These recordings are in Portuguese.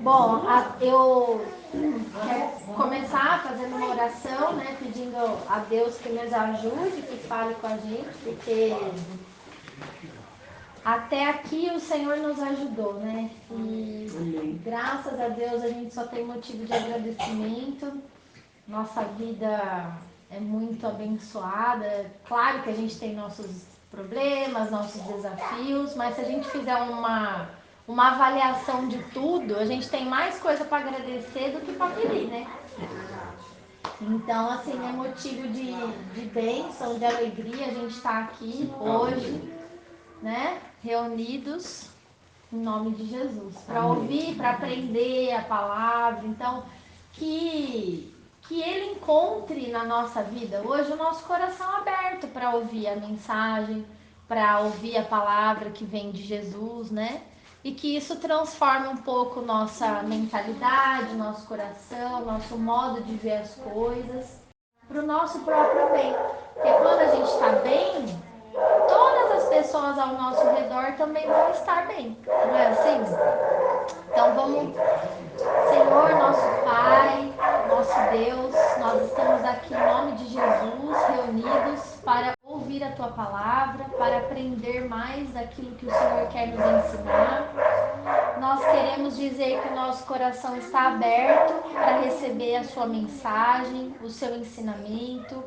Bom, eu quero começar fazendo uma oração, né? Pedindo a Deus que nos ajude, que fale com a gente, porque até aqui o Senhor nos ajudou, né? E graças a Deus a gente só tem motivo de agradecimento. Nossa vida é muito abençoada. Claro que a gente tem nossos problemas, nossos desafios, mas se a gente fizer uma avaliação de tudo, a gente tem mais coisa para agradecer do que para pedir, né? Então, assim, é motivo de bênção, de alegria a gente estar aqui hoje, né? Reunidos em nome de Jesus, para ouvir, para aprender a palavra. Então, que Ele encontre na nossa vida hoje o nosso coração aberto para ouvir a mensagem, para ouvir a palavra que vem de Jesus, né? E que isso transforme um pouco nossa mentalidade, nosso coração, nosso modo de ver as coisas, para o nosso próprio bem. Porque quando a gente está bem, todas as pessoas ao nosso redor também vão estar bem, não é assim? Então vamos, Senhor, nosso Pai, nosso Deus, nós estamos aqui em nome de Jesus, reunidos para ouvir a Tua palavra, para aprender mais daquilo que o Senhor quer nos ensinar. Nós queremos dizer que o nosso coração está aberto para receber a Sua mensagem, o Seu ensinamento,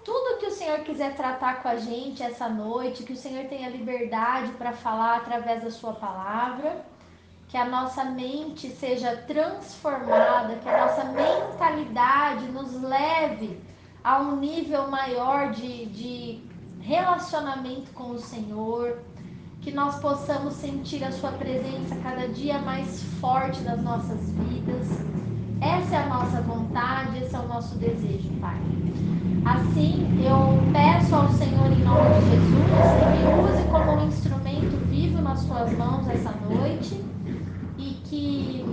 tudo que o Senhor quiser tratar com a gente essa noite, que o Senhor tenha liberdade para falar através da Sua palavra, que a nossa mente seja transformada, que a nossa mentalidade nos leve a um nível maior de relacionamento com o Senhor, que nós possamos sentir a Sua presença cada dia mais forte nas nossas vidas. Essa é a nossa vontade, esse é o nosso desejo, Pai. Assim, eu peço ao Senhor, em nome de Jesus, que me use como um instrumento vivo nas Suas mãos essa noite e que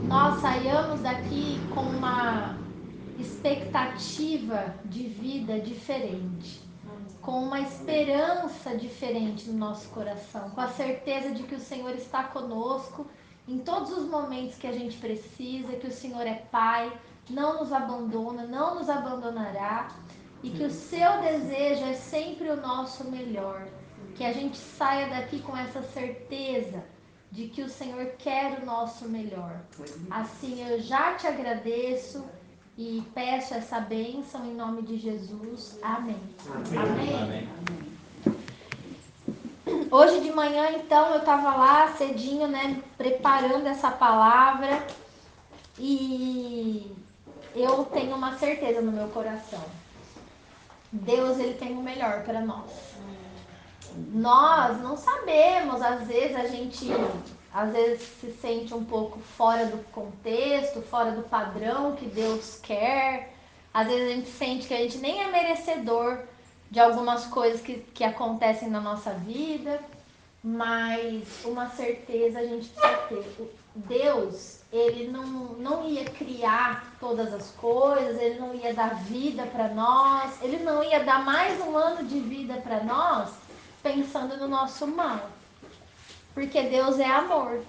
nós saiamos daqui com uma expectativa de vida diferente, com uma esperança diferente no nosso coração, com a certeza de que o Senhor está conosco em todos os momentos que a gente precisa, que o Senhor é Pai, não nos abandona, não nos abandonará e que o seu desejo é sempre o nosso melhor. Que a gente saia daqui com essa certeza de que o Senhor quer o nosso melhor. Assim eu já te agradeço e peço essa bênção em nome de Jesus. Amém. Amém. Hoje de manhã, então, eu estava lá cedinho, né, preparando essa palavra e eu tenho uma certeza no meu coração. Deus, ele tem o melhor para nós. Nós não sabemos, às vezes a gente se sente um pouco fora do contexto, fora do padrão que Deus quer. Às vezes a gente sente que a gente nem é merecedor de algumas coisas que acontecem na nossa vida, mas uma certeza a gente precisa ter. Deus, ele não ia criar todas as coisas, ele não ia dar vida para nós, ele não ia dar mais um ano de vida para nós pensando no nosso mal. Porque Deus é amor.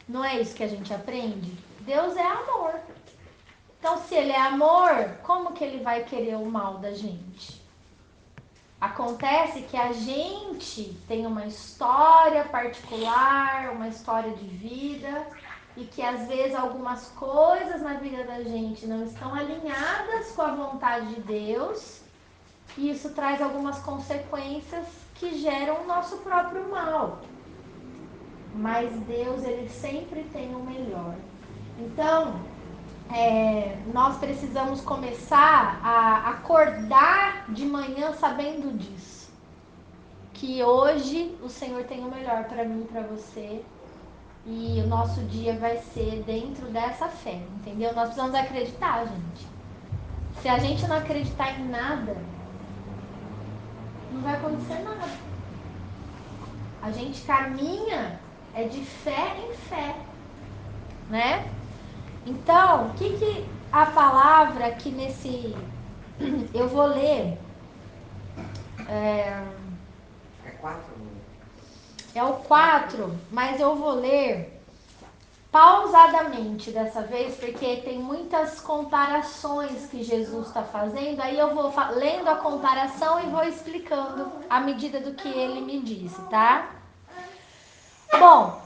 Não é isso que a gente aprende? Deus é amor. Então, se ele é amor, como que ele vai querer o mal da gente? Acontece que a gente tem uma história particular, uma história de vida, e que às vezes algumas coisas na vida da gente não estão alinhadas com a vontade de Deus, e isso traz algumas consequências que geram o nosso próprio mal. Mas Deus, ele sempre tem o melhor. Então, nós precisamos começar a acordar de manhã sabendo disso. Que hoje o Senhor tem o melhor para mim e para você. E o nosso dia vai ser dentro dessa fé, entendeu? Nós precisamos acreditar, gente. Se a gente não acreditar em nada, não vai acontecer nada. A gente caminha de fé em fé, né? Então, o que a palavra aqui nesse... Eu vou ler... É o 4, mas eu vou ler pausadamente dessa vez, porque tem muitas comparações que Jesus está fazendo. Aí eu vou lendo a comparação e vou explicando à medida do que ele me disse, tá? Bom,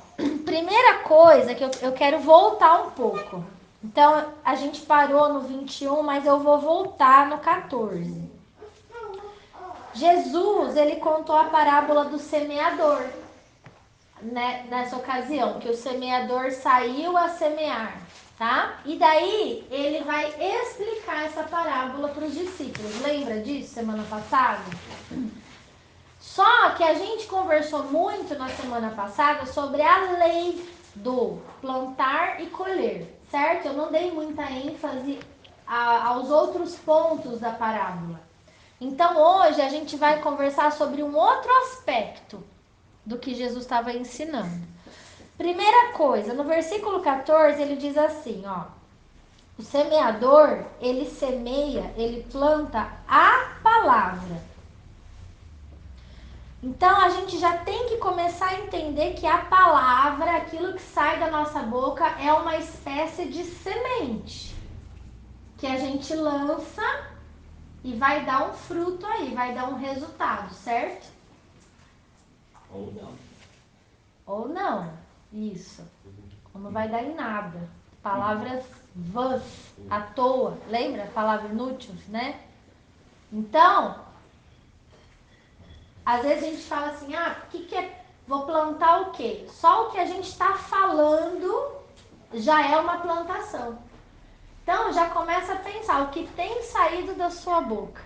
primeira coisa que eu quero voltar um pouco. Então, a gente parou no 21, mas eu vou voltar no 14. Jesus, ele contou a parábola do semeador, né, nessa ocasião, que o semeador saiu a semear, tá? E daí, ele vai explicar essa parábola para os discípulos. Lembra disso semana passada? Só que a gente conversou muito na semana passada sobre a lei do plantar e colher, certo? Eu não dei muita ênfase aos outros pontos da parábola. Então hoje a gente vai conversar sobre um outro aspecto do que Jesus estava ensinando. Primeira coisa, no versículo 14 ele diz assim, ó: o semeador, ele semeia, ele planta a palavra. Então a gente já tem que começar a entender que a palavra, aquilo que sai da nossa boca, é uma espécie de semente que a gente lança e vai dar um fruto aí, vai dar um resultado, certo? Ou não. Ou não, isso. Ou não vai dar em nada. Palavras vãs, à toa, lembra? Palavra inútil, né? Então, às vezes a gente fala assim, o que é, vou plantar o quê? Só o que a gente está falando já é uma plantação. Então, já começa a pensar o que tem saído da sua boca.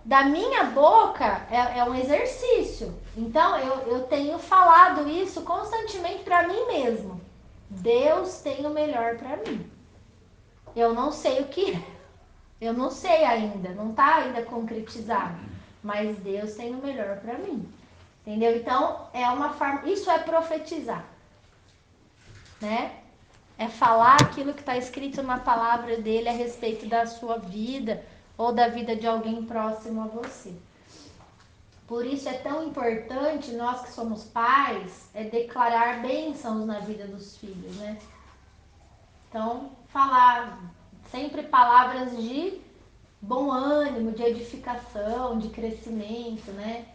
Da minha boca é um exercício. Então, eu tenho falado isso constantemente para mim mesmo. Deus tem o melhor para mim. Eu não sei o que é. Eu não sei ainda, não está ainda concretizado. Mas Deus tem o melhor para mim. Entendeu? Então, é uma forma. Isso é profetizar. Né? É falar aquilo que está escrito na palavra dele a respeito da sua vida ou da vida de alguém próximo a você. Por isso é tão importante nós que somos pais declarar bênçãos na vida dos filhos, né? Então, falar sempre palavras de bom ânimo, de edificação, de crescimento, né?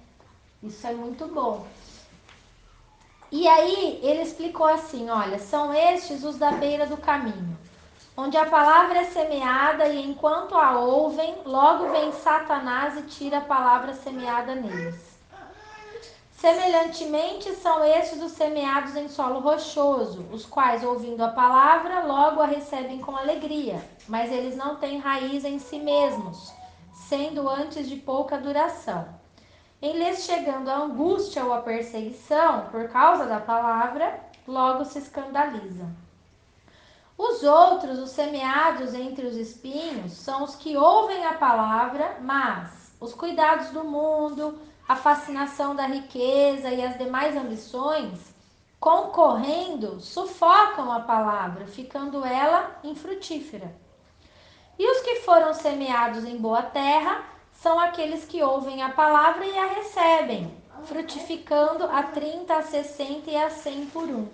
Isso é muito bom. E aí ele explicou assim, olha, são estes os da beira do caminho, onde a palavra é semeada e enquanto a ouvem, logo vem Satanás e tira a palavra semeada neles. Semelhantemente, são estes os semeados em solo rochoso, os quais, ouvindo a palavra, logo a recebem com alegria, mas eles não têm raiz em si mesmos, sendo antes de pouca duração. Em lhes chegando a angústia ou a perseguição por causa da palavra, logo se escandalizam. Os outros, os semeados entre os espinhos, são os que ouvem a palavra, mas os cuidados do mundo, a fascinação da riqueza e as demais ambições, concorrendo, sufocam a palavra, ficando ela infrutífera. E os que foram semeados em boa terra são aqueles que ouvem a palavra e a recebem, frutificando a 30, a 60 e a 100 por um.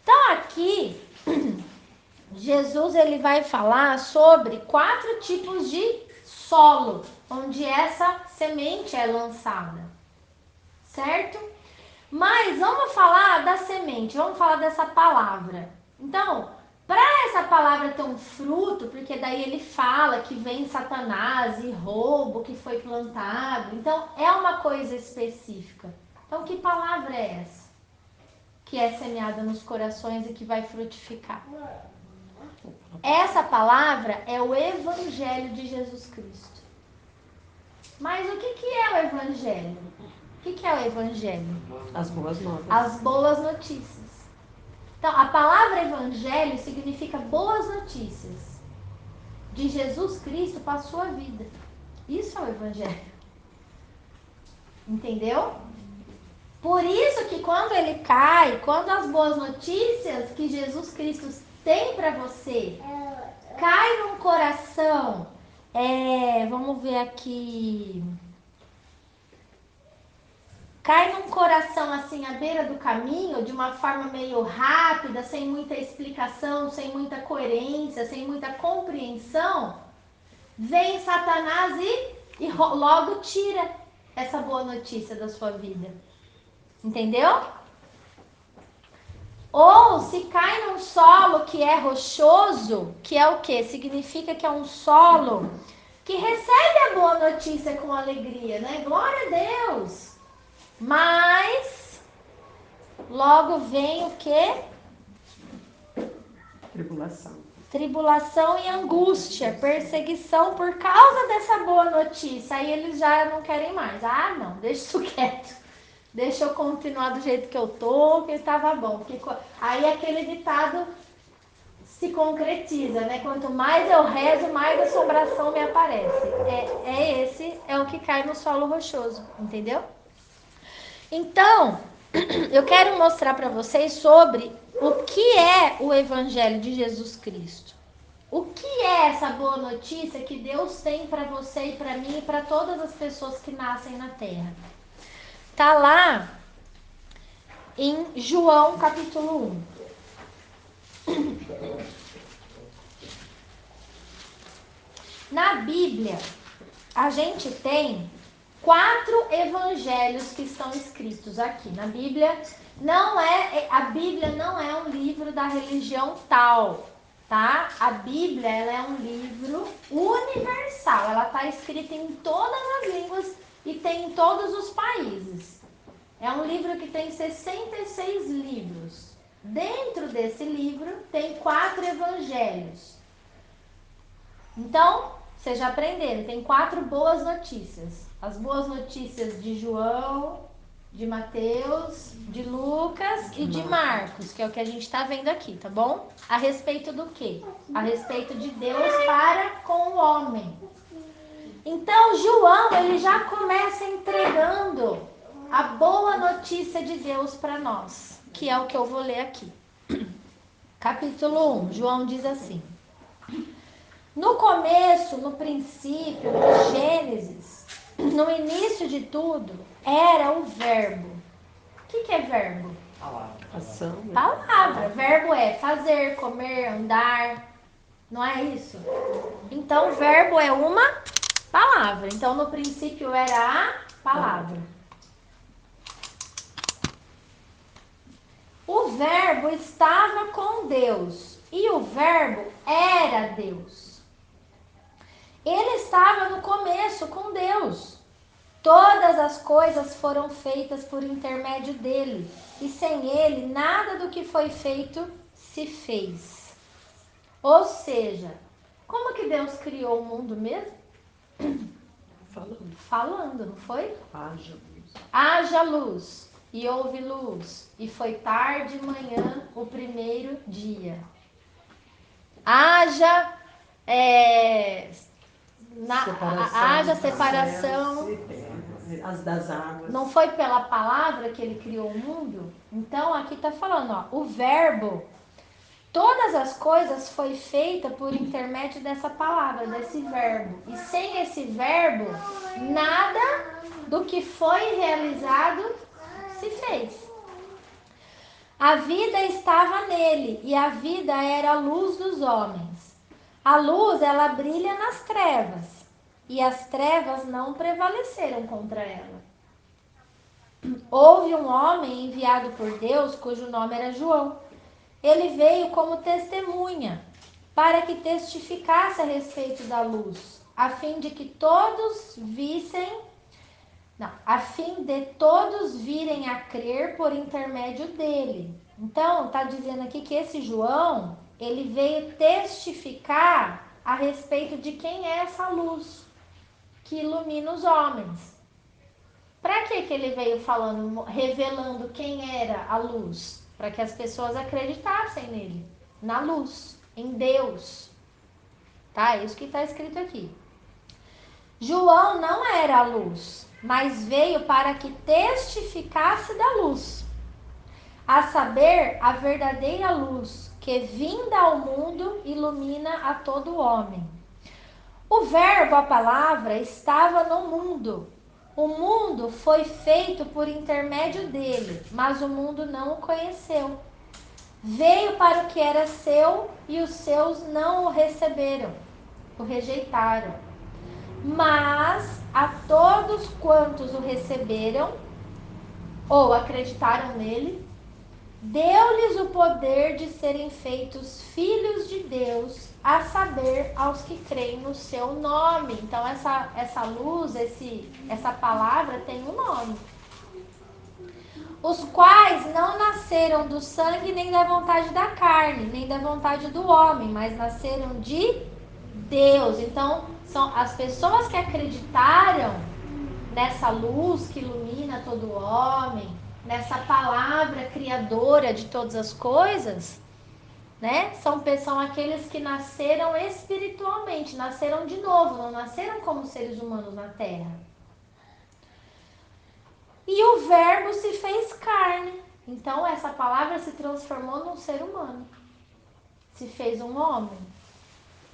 Então aqui Jesus ele vai falar sobre 4 tipos de solo onde essa semente é lançada, certo? Mas vamos falar da semente, vamos falar dessa palavra. Então, para essa palavra ter um fruto, porque daí ele fala que vem Satanás e rouba o que foi plantado. Então, é uma coisa específica. Então, que palavra é essa? Que é semeada nos corações e que vai frutificar. Essa palavra é o Evangelho de Jesus Cristo. Mas o que é o Evangelho? O que é o Evangelho? As boas novas. As boas notícias. Então, a palavra Evangelho significa boas notícias de Jesus Cristo para a sua vida. Isso é o Evangelho. Entendeu? Por isso que quando ele cai, quando as boas notícias que Jesus Cristo tem para você cai num coração, vamos ver aqui, cai num coração assim à beira do caminho, de uma forma meio rápida, sem muita explicação, sem muita coerência, sem muita compreensão, vem Satanás e logo tira essa boa notícia da sua vida. Entendeu? Ou se cai num solo que é rochoso, que é o quê? Significa que é um solo que recebe a boa notícia com alegria, né? Glória a Deus! Mas logo vem o quê? Tribulação e angústia, perseguição por causa dessa boa notícia. Aí eles já não querem mais. Ah, não, deixa isso quieto. Deixa eu continuar do jeito que eu tô, que estava bom. Porque aí aquele ditado se concretiza, né? Quanto mais eu rezo, mais assombração me aparece. Esse é o que cai no solo rochoso, entendeu? Então, eu quero mostrar para vocês sobre o que é o Evangelho de Jesus Cristo. O que é essa boa notícia que Deus tem para você e para mim e para todas as pessoas que nascem na Terra? Tá lá em João capítulo 1. Na Bíblia, a gente tem 4 evangelhos que estão escritos aqui. Na Bíblia, a Bíblia não é um livro da religião tal, tá? A Bíblia, ela é um livro universal. Ela está escrita em todas as línguas e tem em todos os países. É um livro que tem 66 livros. Dentro desse livro tem 4 evangelhos. Então, vocês já aprenderam, tem 4 boas notícias. As boas notícias de João, de Mateus, de Lucas e de Marcos, que é o que a gente está vendo aqui, tá bom? A respeito do quê? A respeito de Deus para com o homem. Então, João, ele já começa entregando a boa notícia de Deus para nós, que é o que eu vou ler aqui. Capítulo 1, João diz assim: no começo, no princípio, no Gênesis, no início de tudo, era o verbo. O que é verbo? Palavra. Verbo é fazer, comer, andar. Não é isso? Então, verbo é uma palavra. Então, no princípio era a palavra. O verbo estava com Deus e o verbo era Deus. Ele estava no começo com Deus. Todas as coisas foram feitas por intermédio dele, e sem ele nada do que foi feito se fez. Ou seja, como que Deus criou o mundo mesmo? Falando, não foi? Haja luz. Haja luz, e houve luz, e foi tarde e manhã o primeiro dia. Haja haja separação Das águas. Não foi pela palavra que ele criou o mundo? Então aqui está falando, ó, o verbo, todas as coisas foi feita por intermédio dessa palavra, desse verbo. E sem esse verbo, nada do que foi realizado se fez. A vida estava nele e a vida era a luz dos homens. A luz, ela brilha nas trevas e as trevas não prevaleceram contra ela. Houve um homem enviado por Deus cujo nome era João. Ele veio como testemunha para que testificasse a respeito da luz, a fim de todos virem a crer por intermédio dele. Então, está dizendo aqui que esse João, ele veio testificar a respeito de quem é essa luz que ilumina os homens. Para que ele veio falando, revelando quem era a luz? Para que as pessoas acreditassem nele, na luz, em Deus. Tá? É isso que está escrito aqui. João não era a luz, mas veio para que testificasse da luz, a saber, a verdadeira luz, que vinda ao mundo ilumina a todo homem. O verbo, a palavra, estava no mundo, O mundo foi feito por intermédio dele, mas o mundo não o conheceu. Veio para o que era seu e os seus não o receberam, o rejeitaram. Mas a todos quantos o receberam ou acreditaram nele, deu-lhes o poder de serem feitos filhos de Deus, a saber, aos que creem no seu nome. Então, essa luz, essa palavra tem um nome. Os quais não nasceram do sangue, nem da vontade da carne, nem da vontade do homem, mas nasceram de Deus. Então, são as pessoas que acreditaram nessa luz que ilumina todo homem, nessa palavra criadora de todas as coisas, né? São aqueles que nasceram espiritualmente, nasceram de novo, não nasceram como seres humanos na terra. E o verbo se fez carne. Então essa palavra se transformou num ser humano. Se fez um homem.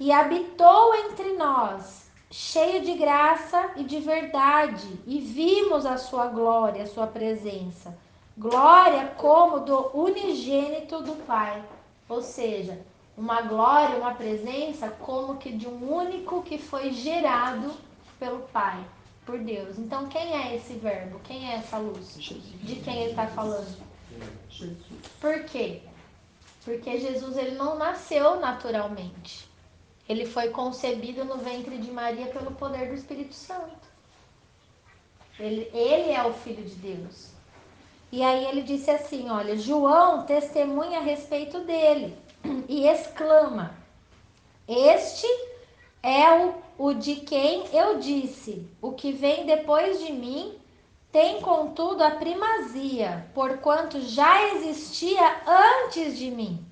E habitou entre nós, cheio de graça e de verdade. E vimos a sua glória, a sua presença. Glória como do unigênito do Pai. Ou seja, uma glória, uma presença como que de um único que foi gerado pelo Pai, por Deus. Então, quem é esse verbo? Quem é essa luz? De quem ele está falando? Jesus. Por quê? Porque Jesus ele não nasceu naturalmente. Ele foi concebido no ventre de Maria pelo poder do Espírito Santo. Ele é o Filho de Deus. E aí ele disse assim, olha, João testemunha a respeito dele e exclama, este é o de quem eu disse, o que vem depois de mim tem contudo a primazia, porquanto já existia antes de mim.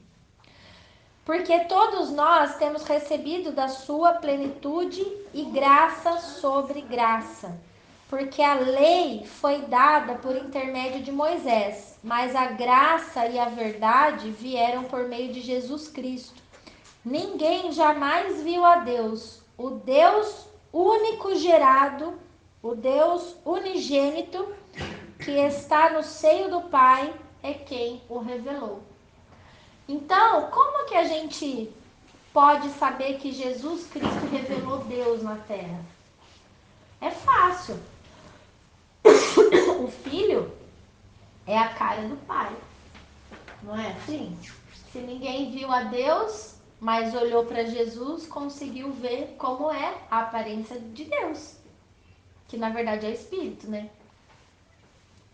Porque todos nós temos recebido da sua plenitude e graça sobre graça. Porque a lei foi dada por intermédio de Moisés, mas a graça e a verdade vieram por meio de Jesus Cristo. Ninguém jamais viu a Deus, o Deus único gerado, o Deus unigênito, que está no seio do Pai, é quem o revelou. Então, como que a gente pode saber que Jesus Cristo revelou Deus na Terra? É fácil. O Filho é a cara do Pai. Não é assim? Se ninguém viu a Deus, mas olhou para Jesus, conseguiu ver como é a aparência de Deus. Que na verdade é Espírito, né?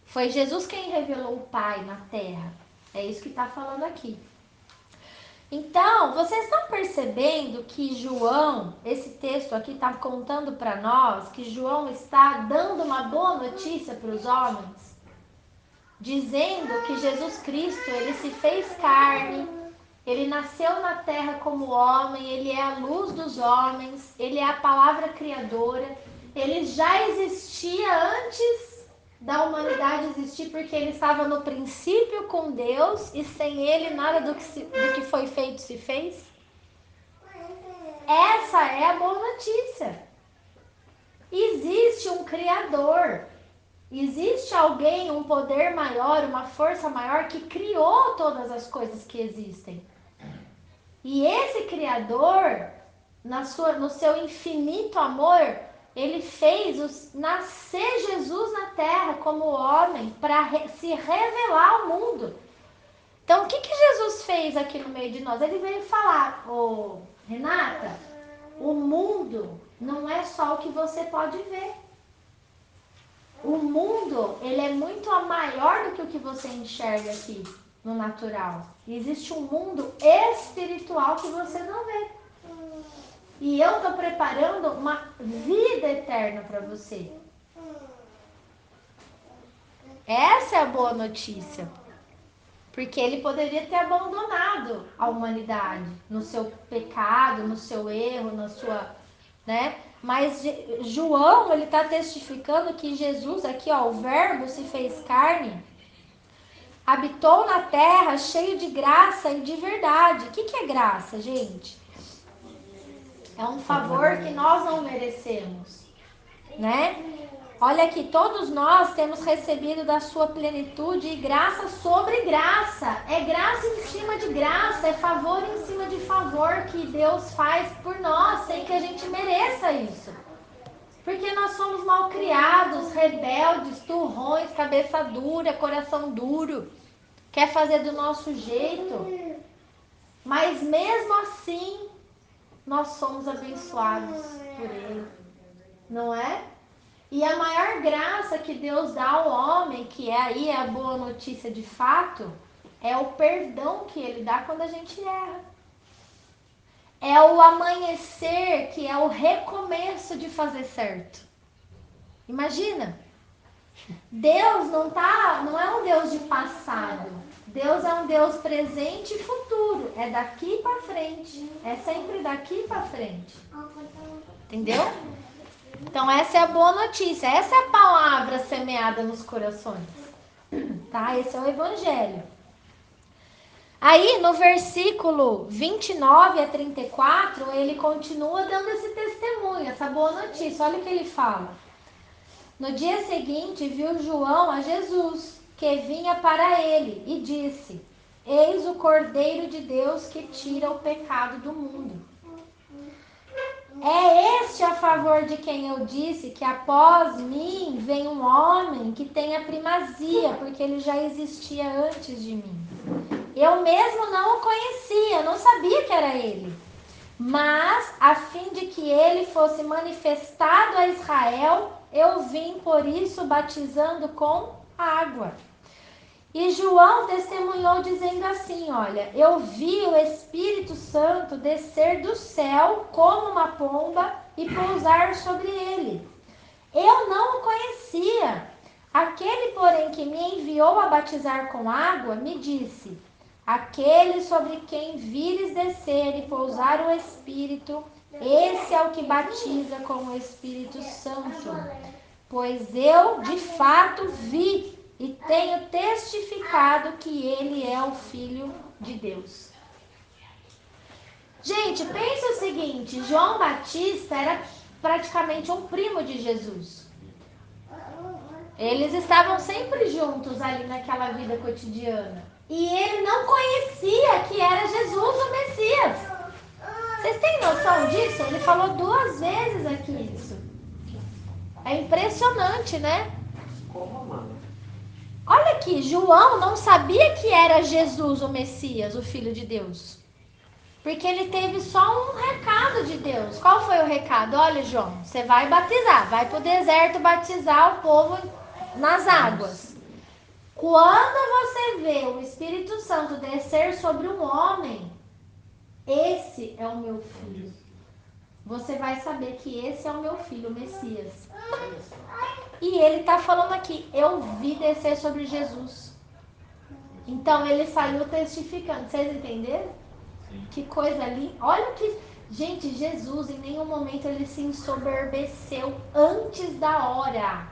Foi Jesus quem revelou o Pai na Terra. É isso que está falando aqui. Então, vocês estão percebendo que João, esse texto aqui está contando para nós que João está dando uma boa notícia para os homens, dizendo que Jesus Cristo, ele se fez carne, ele nasceu na terra como homem, ele é a luz dos homens, ele é a palavra criadora, ele já existia antes da humanidade existir, porque ele estava no princípio com Deus e sem ele nada do que foi feito se fez. Essa é a boa notícia. Existe um Criador, existe alguém, um poder maior, uma força maior que criou todas as coisas que existem. E esse Criador, no seu infinito amor, ele fez nascer Jesus na terra como homem para se revelar ao mundo. Então, o que Jesus fez aqui no meio de nós? Ele veio falar, Renata, o mundo não é só o que você pode ver. O mundo, ele é muito maior do que o que você enxerga aqui no natural. Existe um mundo espiritual que você não vê. E eu estou preparando uma vida eterna para você. Essa é a boa notícia. Porque ele poderia ter abandonado a humanidade no seu pecado, no seu erro, na sua, né? Mas João, ele está testificando que Jesus aqui, ó, o verbo se fez carne, habitou na terra cheio de graça e de verdade. O que é graça, gente? É um favor que nós não merecemos, né? Olha aqui, todos nós temos recebido da sua plenitude e graça sobre graça. É graça em cima de graça, é favor em cima de favor que Deus faz por nós, sem que a gente mereça isso. Porque nós somos mal criados, rebeldes, turrões, cabeça dura, coração duro. Quer fazer do nosso jeito. Mas mesmo assim, nós somos abençoados por Ele. Não é? E a maior graça que Deus dá ao homem, que é aí a boa notícia de fato, é o perdão que Ele dá quando a gente erra. É o amanhecer, que é o recomeço de fazer certo. Imagina, Deus não é um Deus de passado. Deus é um Deus presente e futuro. É daqui para frente. É sempre daqui para frente. Entendeu? Então essa é a boa notícia. Essa é a palavra semeada nos corações. Tá? Esse é o evangelho. Aí no versículo 29 a 34, ele continua dando esse testemunho, essa boa notícia. Olha o que ele fala. No dia seguinte, viu João a Jesus, que vinha para ele, e disse: Eis o Cordeiro de Deus que tira o pecado do mundo. É este a favor de quem eu disse que após mim vem um homem que tem a primazia, porque ele já existia antes de mim. Eu mesmo não o conhecia, não sabia que era ele. Mas, a fim de que ele fosse manifestado a Israel, eu vim por isso batizando com água. E João testemunhou dizendo assim, olha, eu vi o Espírito Santo descer do céu como uma pomba e pousar sobre ele. Eu não o conhecia. Aquele, porém, que me enviou a batizar com água, me disse: aquele sobre quem vires descer e pousar o Espírito, esse é o que batiza com o Espírito Santo. Pois eu, de fato, vi e tenho testificado que ele é o Filho de Deus. Gente, pense o seguinte, João Batista era praticamente um primo de Jesus. Eles estavam sempre juntos ali naquela vida cotidiana. E ele não conhecia que era Jesus o Messias. Vocês têm noção disso? Ele falou 2 vezes aqui isso. É impressionante, né? Como, mano? Olha aqui, João não sabia que era Jesus o Messias, o Filho de Deus. Porque ele teve só um recado de Deus. Qual foi o recado? Olha, João, você vai batizar, vai para o deserto batizar o povo nas águas. Quando você vê o Espírito Santo descer sobre um homem, esse é o meu filho. Você vai saber que esse é o meu filho, o Messias. E ele está falando aqui, eu vi descer sobre Jesus. Então ele saiu testificando. Vocês entenderam? Sim. Que coisa linda. Olha que... Gente, Jesus em nenhum momento ele se ensoberbeceu antes da hora.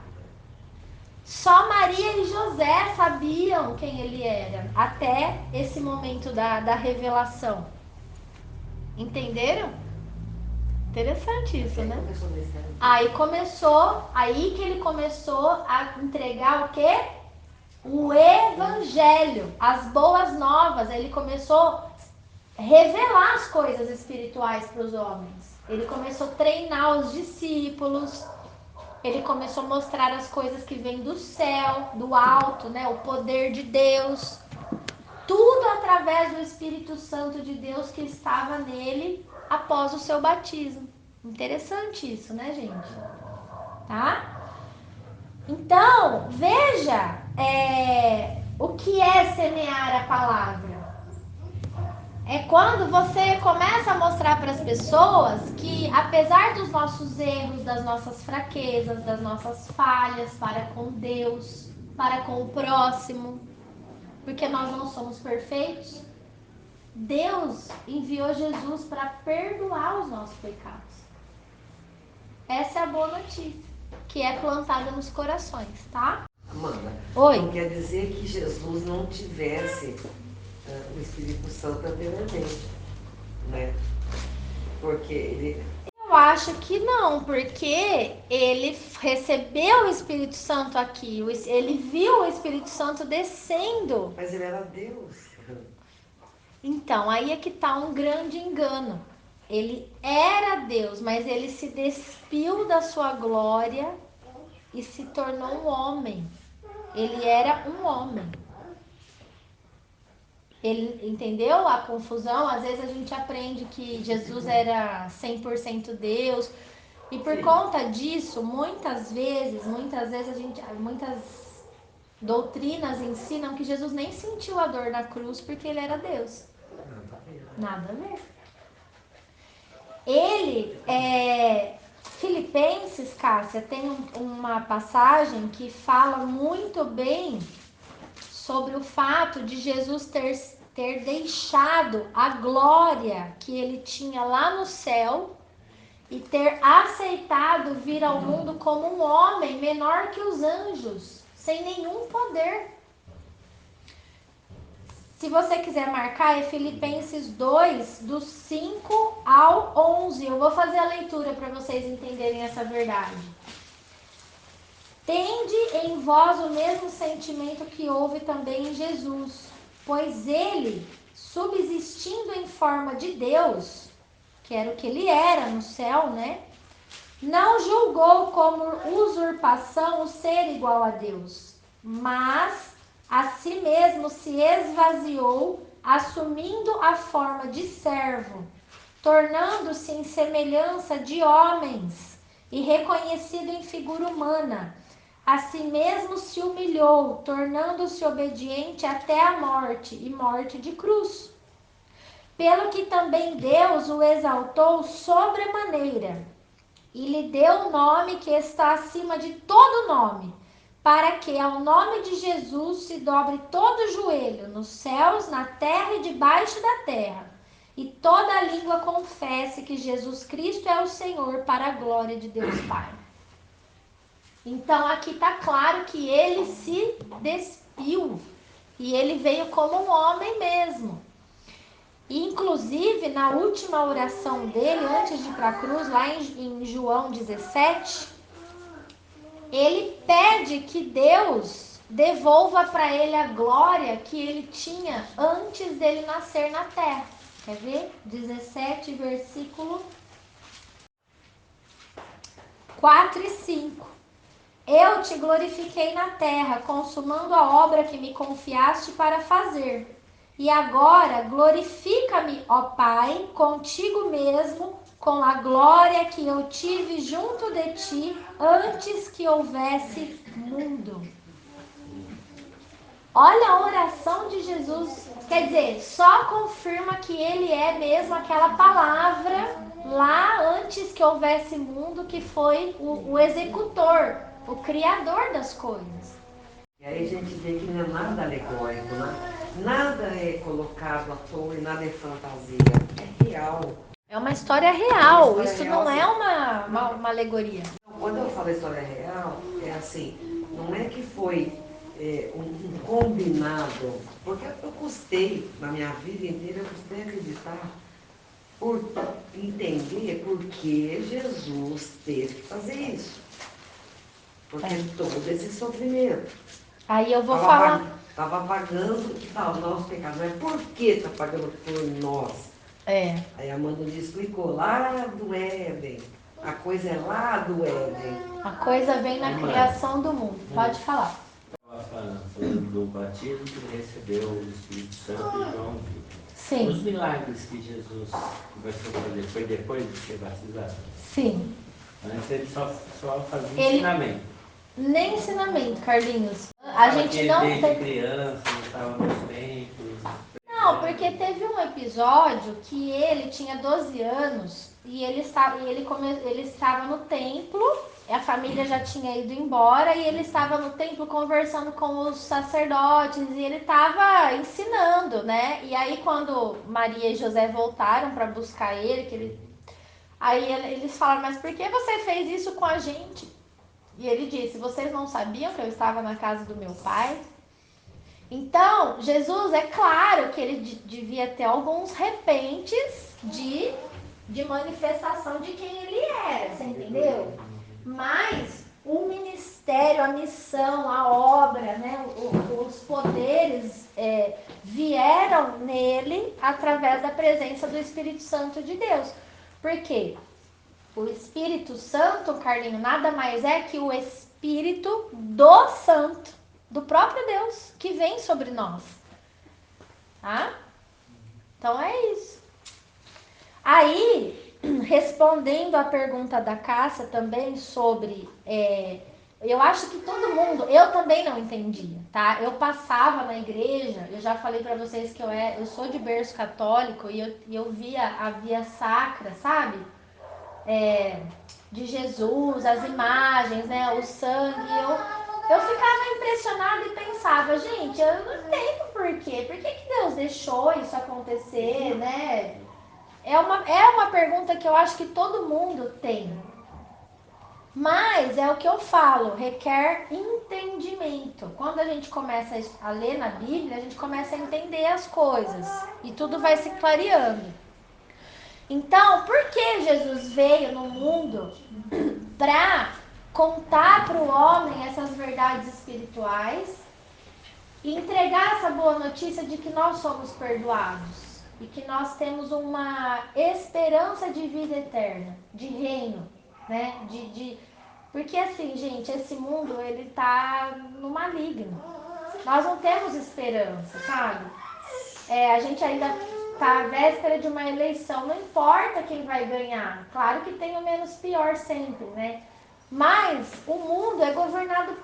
Só Maria e José sabiam quem ele era, até esse momento da revelação. Entenderam? Interessante isso, né? Aí que ele começou a entregar o quê? O evangelho, as boas novas. Ele começou a revelar as coisas espirituais para os homens. Ele começou a treinar os discípulos. Ele começou a mostrar as coisas que vêm do céu, do alto, né? O poder de Deus. Tudo através do Espírito Santo de Deus que estava nele após o seu batismo. Interessante isso, né, gente? Tá? Então, veja o que é semear a palavra. É quando você começa a mostrar para as pessoas que, apesar dos nossos erros, das nossas fraquezas, das nossas falhas para com Deus, para com o próximo, porque nós não somos perfeitos, Deus enviou Jesus para perdoar os nossos pecados. Essa é a boa notícia, que é plantada nos corações, tá? Amanda, Oi. Não quer dizer que Jesus não tivesse o Espírito Santo anteriormente, né? Porque ele... Eu acho que não, porque ele recebeu o Espírito Santo aqui, ele viu o Espírito Santo descendo. Mas ele era Deus. Então, aí é que está um grande engano. Ele era Deus, mas ele se despiu da sua glória e se tornou um homem. Ele era um homem. Ele entendeu a confusão? Às vezes a gente aprende que Jesus era 100% Deus. E por conta disso, muitas vezes muitas doutrinas ensinam que Jesus nem sentiu a dor na cruz porque ele era Deus. Nada a ver. Filipenses, Cássia, tem uma passagem que fala muito bem sobre o fato de Jesus ter deixado a glória que ele tinha lá no céu e ter aceitado vir ao mundo como um homem menor que os anjos, sem nenhum poder. Se você quiser marcar, é Filipenses 2, do 5 ao 11. Eu vou fazer a leitura para vocês entenderem essa verdade. Tende em vós o mesmo sentimento que houve também em Jesus, pois ele, subsistindo em forma de Deus, que era o que ele era no céu, né? Não julgou como usurpação o ser igual a Deus, mas a si mesmo se esvaziou, assumindo a forma de servo, tornando-se em semelhança de homens e reconhecido em figura humana. A si mesmo se humilhou, tornando-se obediente até a morte, e morte de cruz. Pelo que também Deus o exaltou sobremaneira, e lhe deu o nome que está acima de todo nome, para que ao nome de Jesus se dobre todo o joelho, nos céus, na terra e debaixo da terra, e toda língua confesse que Jesus Cristo é o Senhor, para a glória de Deus Pai. Então aqui está claro que ele se despiu, e ele veio como um homem mesmo. E, inclusive, na última oração dele, antes de ir para a cruz, lá em João 17, ele pede que Deus devolva para ele a glória que ele tinha antes dele nascer na terra. Quer ver? 17, versículo 4 e 5. Eu te glorifiquei na terra, consumando a obra que me confiaste para fazer. E agora glorifica-me, ó Pai, contigo mesmo, com a glória que eu tive junto de ti antes que houvesse mundo. Olha a oração de Jesus. Quer dizer, só confirma que ele é mesmo aquela palavra lá antes que houvesse mundo, que foi o executor, o criador das coisas. E aí a gente vê que não é nada alegórico, né? Nada é colocado à toa e nada é fantasia. É real. É uma história real, Uma história isso real, não é assim. uma alegoria. Quando eu falo história real, é assim, não é que foi um combinado, porque eu custei, na minha vida inteira, eu custei acreditar, por entender por que Jesus teve que fazer isso. Porque todo esse sofrimento. Aí eu vou falar. Estava pagando o nosso pecado. Mas por que está pagando por nós? Aí a Amanda explicou, lá do Éden. A coisa é lá do Éden. A coisa vem na criação do mundo. Pode falar. Estava falando do batismo que ele recebeu o Espírito Santo e João viu. Sim. Os milagres que Jesus começou a fazer foi depois de ser batizado? Sim. Antes ele só fazia ensinamento. Nem ensinamento, Carlinhos. A gente não desde tem. criança, estava nos templos. Não, porque teve um episódio que ele tinha 12 anos e ele estava no templo, a família já tinha ido embora e ele estava no templo conversando com os sacerdotes e ele estava ensinando, né? E aí quando Maria e José voltaram para buscar ele, aí eles falaram, mas por que você fez isso com a gente? E ele disse, vocês não sabiam que eu estava na casa do meu pai? Então, Jesus, é claro que ele devia ter alguns repentes de de manifestação de quem ele era, você entendeu? Mas o ministério, a missão, a obra, né, os poderes vieram nele através da presença do Espírito Santo de Deus. Por quê? O Espírito Santo, Carlinho, nada mais é que o Espírito do Santo, do próprio Deus, que vem sobre nós. Tá? Então é isso. Aí, respondendo à pergunta da Cássia também sobre... eu acho que todo mundo... Eu também não entendia, tá? Eu passava na igreja, eu já falei pra vocês que eu sou de berço católico e eu via a via sacra, sabe? De Jesus, as imagens, né? O sangue. Eu ficava impressionada e pensava, gente, eu não entendo por quê. Por que Deus deixou isso acontecer, né? É uma pergunta que eu acho que todo mundo tem. Mas é o que eu falo, requer entendimento. Quando a gente começa a ler na Bíblia, a gente começa a entender as coisas. E tudo vai se clareando. Então, por que Jesus veio no mundo para contar para o homem essas verdades espirituais e entregar essa boa notícia de que nós somos perdoados e que nós temos uma esperança de vida eterna, de reino, né? Porque assim, gente, esse mundo ele tá no maligno. Nós não temos esperança, sabe? A gente ainda tá à véspera de uma eleição, não importa quem vai ganhar. Claro que tem o menos pior sempre, né? Mas o mundo é governado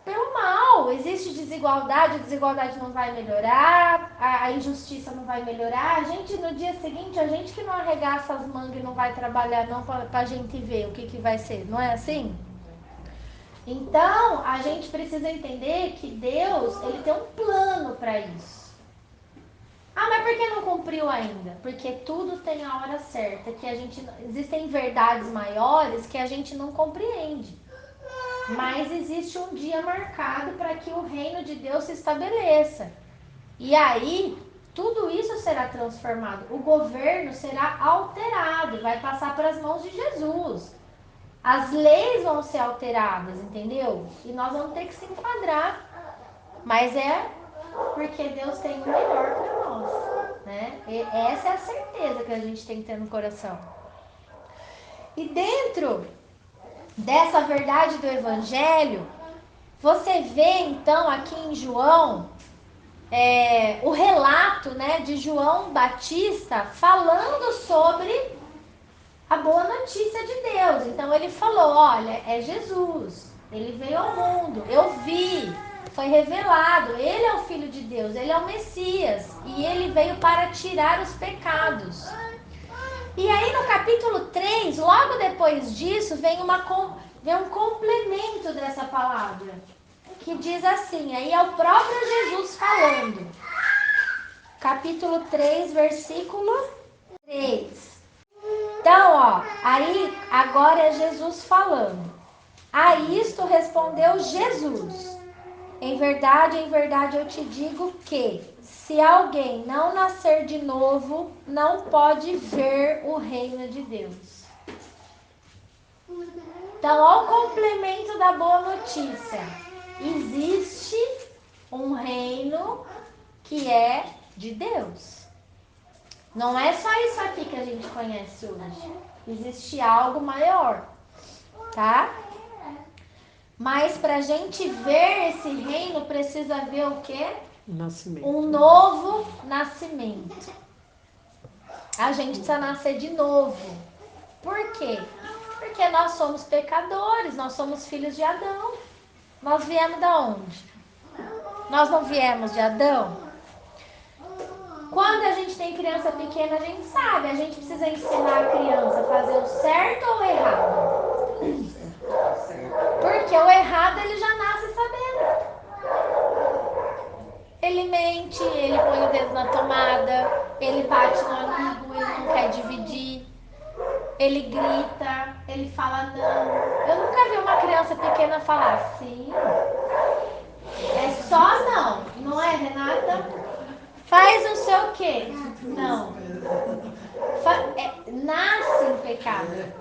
pelo mal. Existe desigualdade, a desigualdade não vai melhorar, a injustiça não vai melhorar. A gente, no dia seguinte, a gente que não arregaça as mangas e não vai trabalhar não pra gente ver o que vai ser, não é assim? Então, a gente precisa entender que Deus, ele tem um plano para isso. Ah, mas por que não cumpriu ainda? Porque tudo tem a hora certa, que existem verdades maiores que a gente não compreende. Mas existe um dia marcado para que o reino de Deus se estabeleça. E aí, tudo isso será transformado. O governo será alterado, vai passar para as mãos de Jesus. As leis vão ser alteradas, entendeu? E nós vamos ter que se enquadrar. Mas é porque Deus tem o melhor para nós, né? E essa é a certeza que a gente tem que ter no coração. E dentro dessa verdade do Evangelho, você vê então aqui em João o relato, né, de João Batista falando sobre a boa notícia de Deus. Então ele falou, olha, é Jesus, ele veio ao mundo, eu vi, foi revelado, ele é o Filho de Deus, ele é o Messias e ele veio para tirar os pecados. E aí no capítulo 3, logo depois disso, vem um complemento dessa palavra, que diz assim, aí é o próprio Jesus falando. Capítulo 3, versículo 3. Então, aí agora é Jesus falando. A isto respondeu Jesus. Em verdade eu te digo que, se alguém não nascer de novo, não pode ver o reino de Deus. Então, ao complemento da boa notícia, existe um reino que é de Deus. Não é só isso aqui que a gente conhece hoje. Existe algo maior, tá? Mas para a gente ver esse reino, precisa ver o quê? Nascimento. Um novo nascimento. A gente precisa nascer de novo. Por quê? Porque nós somos pecadores, nós somos filhos de Adão. Nós viemos de onde? Nós não viemos de Adão? Quando a gente tem criança pequena, a gente sabe, a gente precisa ensinar a criança a fazer o certo ou o errado. Porque o errado ele já nasce sabendo. Ele mente, ele põe o dedo na tomada, ele bate no amigo, ele não quer dividir, ele grita, ele fala não. Eu nunca vi uma criança pequena falar sim. É só não, não é, Renata? Faz não sei o quê. Não. Nasce pecado.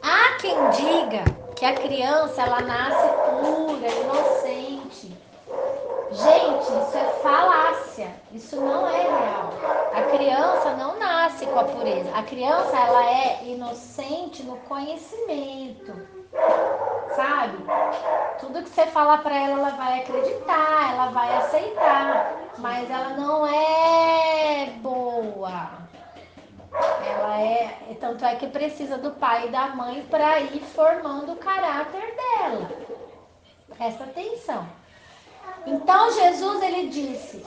Há quem diga que a criança ela nasce pura, inocente. Gente, isso é falácia. Isso não é real. A criança não nasce com a pureza. A criança ela é inocente no conhecimento, sabe? Tudo que você falar para ela, ela vai acreditar, ela vai aceitar, mas ela não é boa. Ela é, tanto é que precisa do pai e da mãe para ir formando o caráter dela. Presta atenção. Então Jesus ele disse: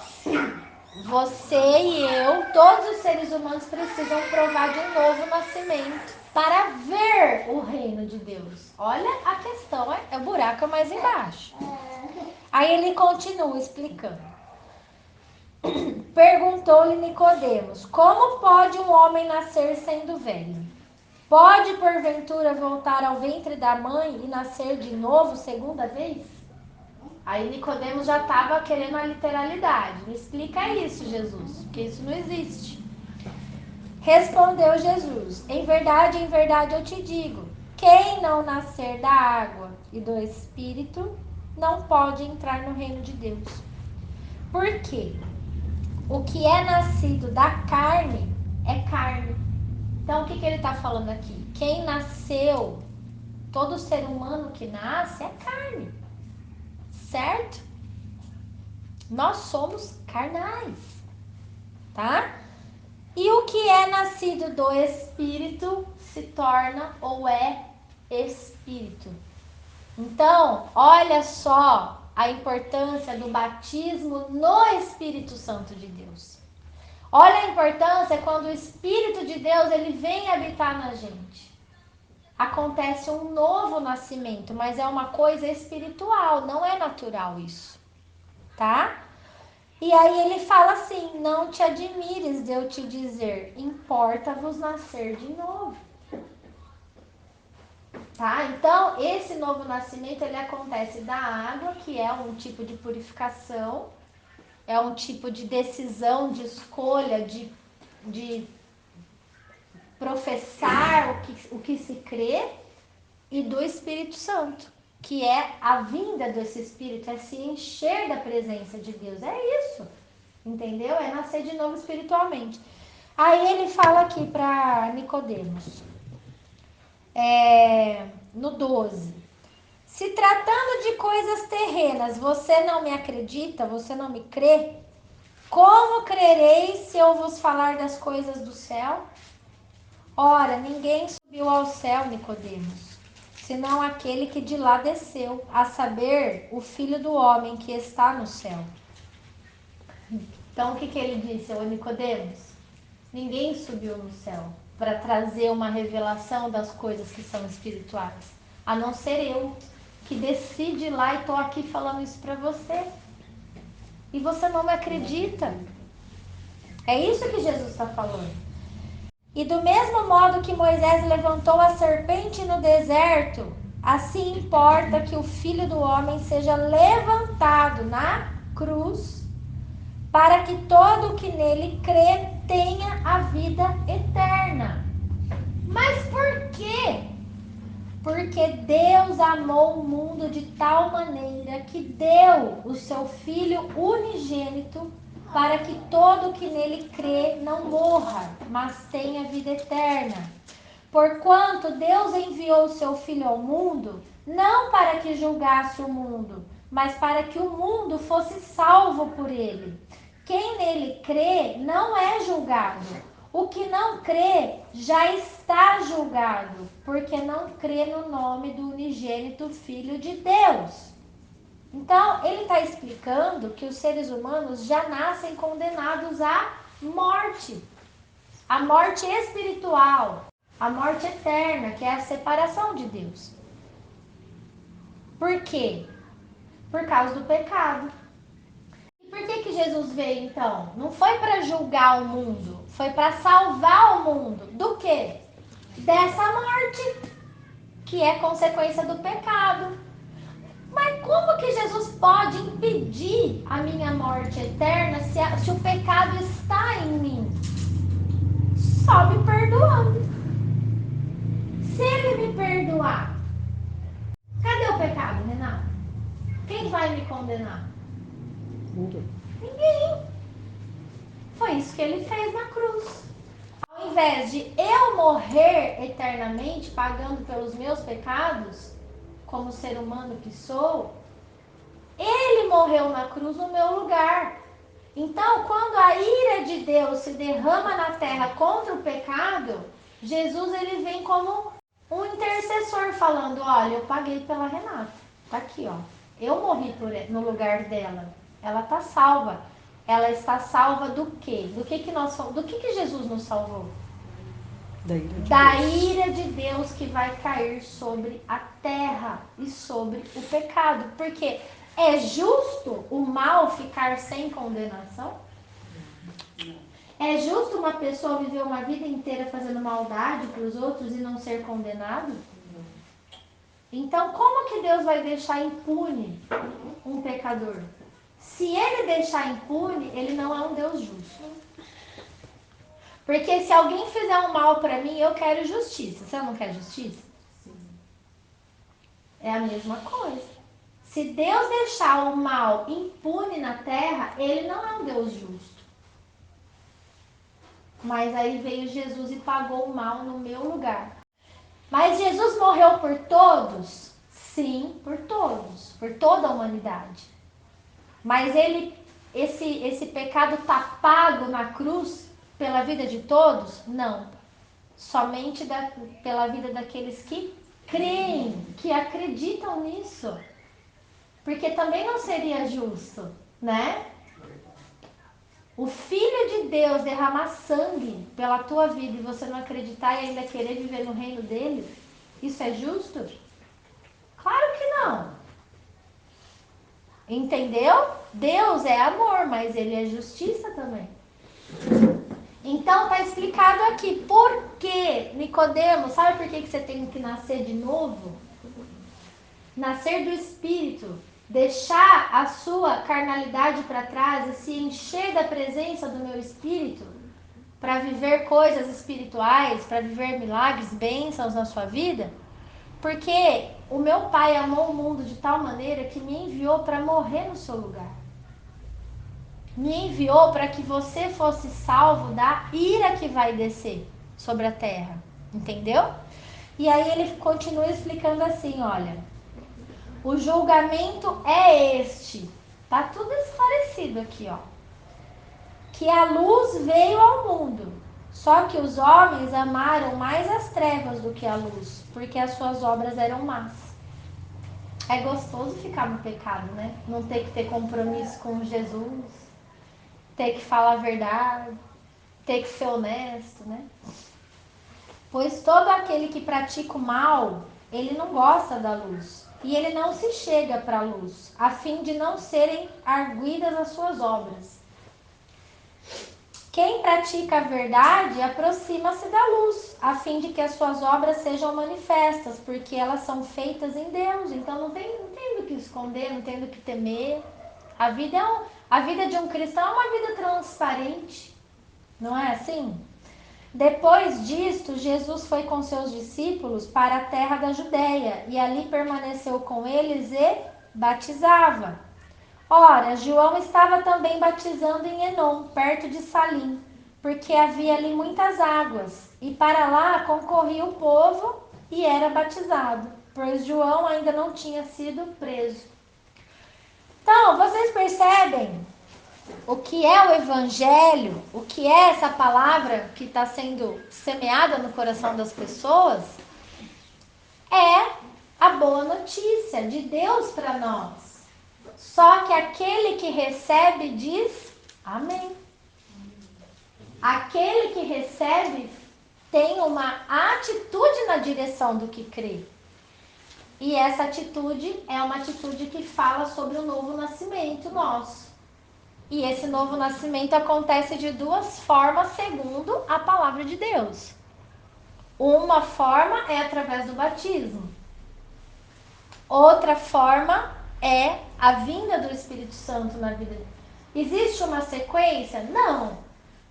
você e eu, todos os seres humanos precisam provar de um novo nascimento para ver o reino de Deus. Olha a questão, o buraco é mais embaixo. Aí ele continua explicando. Perguntou-lhe Nicodemos: como pode um homem nascer sendo velho? Pode porventura voltar ao ventre da mãe e nascer de novo segunda vez? Aí Nicodemos já estava querendo a literalidade. Me explica isso, Jesus, porque isso não existe. Respondeu Jesus: em verdade eu te digo, quem não nascer da água e do Espírito não pode entrar no reino de Deus. Por quê? O que é nascido da carne é carne. Então o que ele está falando aqui? Quem nasceu, todo ser humano que nasce é carne, certo? Nós somos carnais, tá? E o que é nascido do Espírito se torna ou é Espírito. Então, olha só a importância do batismo no Espírito Santo de Deus. Olha a importância quando o Espírito de Deus ele vem habitar na gente. Acontece um novo nascimento, mas é uma coisa espiritual, não é natural isso, tá? E aí ele fala assim: não te admires de eu te dizer, importa-vos nascer de novo. Tá? Então, esse novo nascimento, ele acontece da água, que é um tipo de purificação, é um tipo de decisão, de escolha, de professar o que se crê, e do Espírito Santo, que é a vinda desse Espírito, é se encher da presença de Deus, é isso, entendeu? É nascer de novo espiritualmente. Aí ele fala aqui para Nicodemos, no 12, se tratando de coisas terrenas, você não me acredita, você não me crê? Como crereis se eu vos falar das coisas do céu? Ora, ninguém subiu ao céu, Nicodemos, senão aquele que de lá desceu, a saber, o Filho do Homem que está no céu. Então, o que ele disse, ô Nicodemos? Ninguém subiu no céu para trazer uma revelação das coisas que são espirituais, a não ser eu, que desci de lá e estou aqui falando isso para você. E você não me acredita. É isso que Jesus está falando. E do mesmo modo que Moisés levantou a serpente no deserto, assim importa que o Filho do Homem seja levantado na cruz, para que todo o que nele crê tenha a vida eterna. Mas por quê? Porque Deus amou o mundo de tal maneira que deu o seu Filho unigênito, para que todo que nele crê não morra, mas tenha vida eterna. Porquanto Deus enviou o seu Filho ao mundo, não para que julgasse o mundo, mas para que o mundo fosse salvo por ele. Quem nele crê não é julgado. O que não crê já está julgado, porque não crê no nome do unigênito Filho de Deus. Então, ele está explicando que os seres humanos já nascem condenados à morte. A morte espiritual, a morte eterna, que é a separação de Deus. Por quê? Por causa do pecado. E por que Jesus veio, então? Não foi para julgar o mundo, foi para salvar o mundo. Do quê? Dessa morte, que é consequência do pecado. Mas como que Jesus pode impedir a minha morte eterna se o pecado está em mim? só me perdoando. Se ele me perdoar, cadê o pecado, Renato? Quem vai me condenar? Ninguém. Foi isso que ele fez na cruz. Ao invés de eu morrer eternamente pagando pelos meus pecados, como ser humano que sou, ele morreu na cruz no meu lugar. Então, quando a ira de Deus se derrama na terra contra o pecado, Jesus ele vem como um intercessor falando, olha, eu paguei pela Renata. Tá aqui, ó. Eu morri no lugar dela. Ela tá salva. Ela está salva do quê? Do que Jesus nos salvou? Da ira de Deus que vai cair sobre a terra e sobre o pecado. Porque é justo o mal ficar sem condenação? É justo uma pessoa viver uma vida inteira fazendo maldade para os outros e não ser condenado? Então, como que Deus vai deixar impune um pecador? Se ele deixar impune, ele não é um Deus justo. Porque se alguém fizer um mal para mim, eu quero justiça. Você não quer justiça? É a mesma coisa. Se Deus deixar o mal impune na terra, ele não é um Deus justo. Mas aí veio Jesus e pagou o mal no meu lugar. Mas Jesus morreu por todos? Sim, por todos, por toda a humanidade. Mas esse pecado está pago na cruz pela vida de todos? Não. Somente pela vida daqueles que creem, que acreditam nisso. Porque também não seria justo, né? O Filho de Deus derramar sangue pela tua vida e você não acreditar e ainda querer viver no reino dele, isso é justo? Claro que não. Entendeu? Deus é amor, mas ele é justiça também. Então tá explicado aqui. Por que, Nicodemo, sabe por que você tem que nascer de novo? Nascer do Espírito. Deixar a sua carnalidade para trás e se encher da presença do meu Espírito para viver coisas espirituais, para viver milagres, bênçãos na sua vida, porque o meu Pai amou o mundo de tal maneira que me enviou para morrer no seu lugar. Me enviou para que você fosse salvo da ira que vai descer sobre a terra, entendeu? E aí ele continua explicando assim, olha, o julgamento é este, tá tudo esclarecido aqui, ó, que a luz veio ao mundo, só que os homens amaram mais as trevas do que a luz, porque as suas obras eram más. É gostoso ficar no pecado, né? Não ter que ter compromisso com Jesus, ter que falar a verdade, ter que ser honesto, né? Pois todo aquele que pratica o mal, ele não gosta da luz, e ele não se chega para a luz, a fim de não serem arguidas as suas obras. Quem pratica a verdade aproxima-se da luz, a fim de que as suas obras sejam manifestas, porque elas são feitas em Deus. Então não tem do que esconder, não tem do que temer. A vida de um cristão é uma vida transparente, não é assim? Depois disto, Jesus foi com seus discípulos para a terra da Judéia, e ali permaneceu com eles e batizava. Ora, João estava também batizando em Enom, perto de Salim, porque havia ali muitas águas, e para lá concorria o povo e era batizado, pois João ainda não tinha sido preso. Então, vocês percebem o que é o evangelho, o que é essa palavra que está sendo semeada no coração das pessoas? É a boa notícia de Deus para nós. Só que aquele que recebe diz amém. Aquele que recebe tem uma atitude na direção do que crê. E essa atitude é uma atitude que fala sobre o novo nascimento nosso. E esse novo nascimento acontece de duas formas, segundo a palavra de Deus. Uma forma é através do batismo. Outra forma é a vinda do Espírito Santo na vida. Existe uma sequência? Não.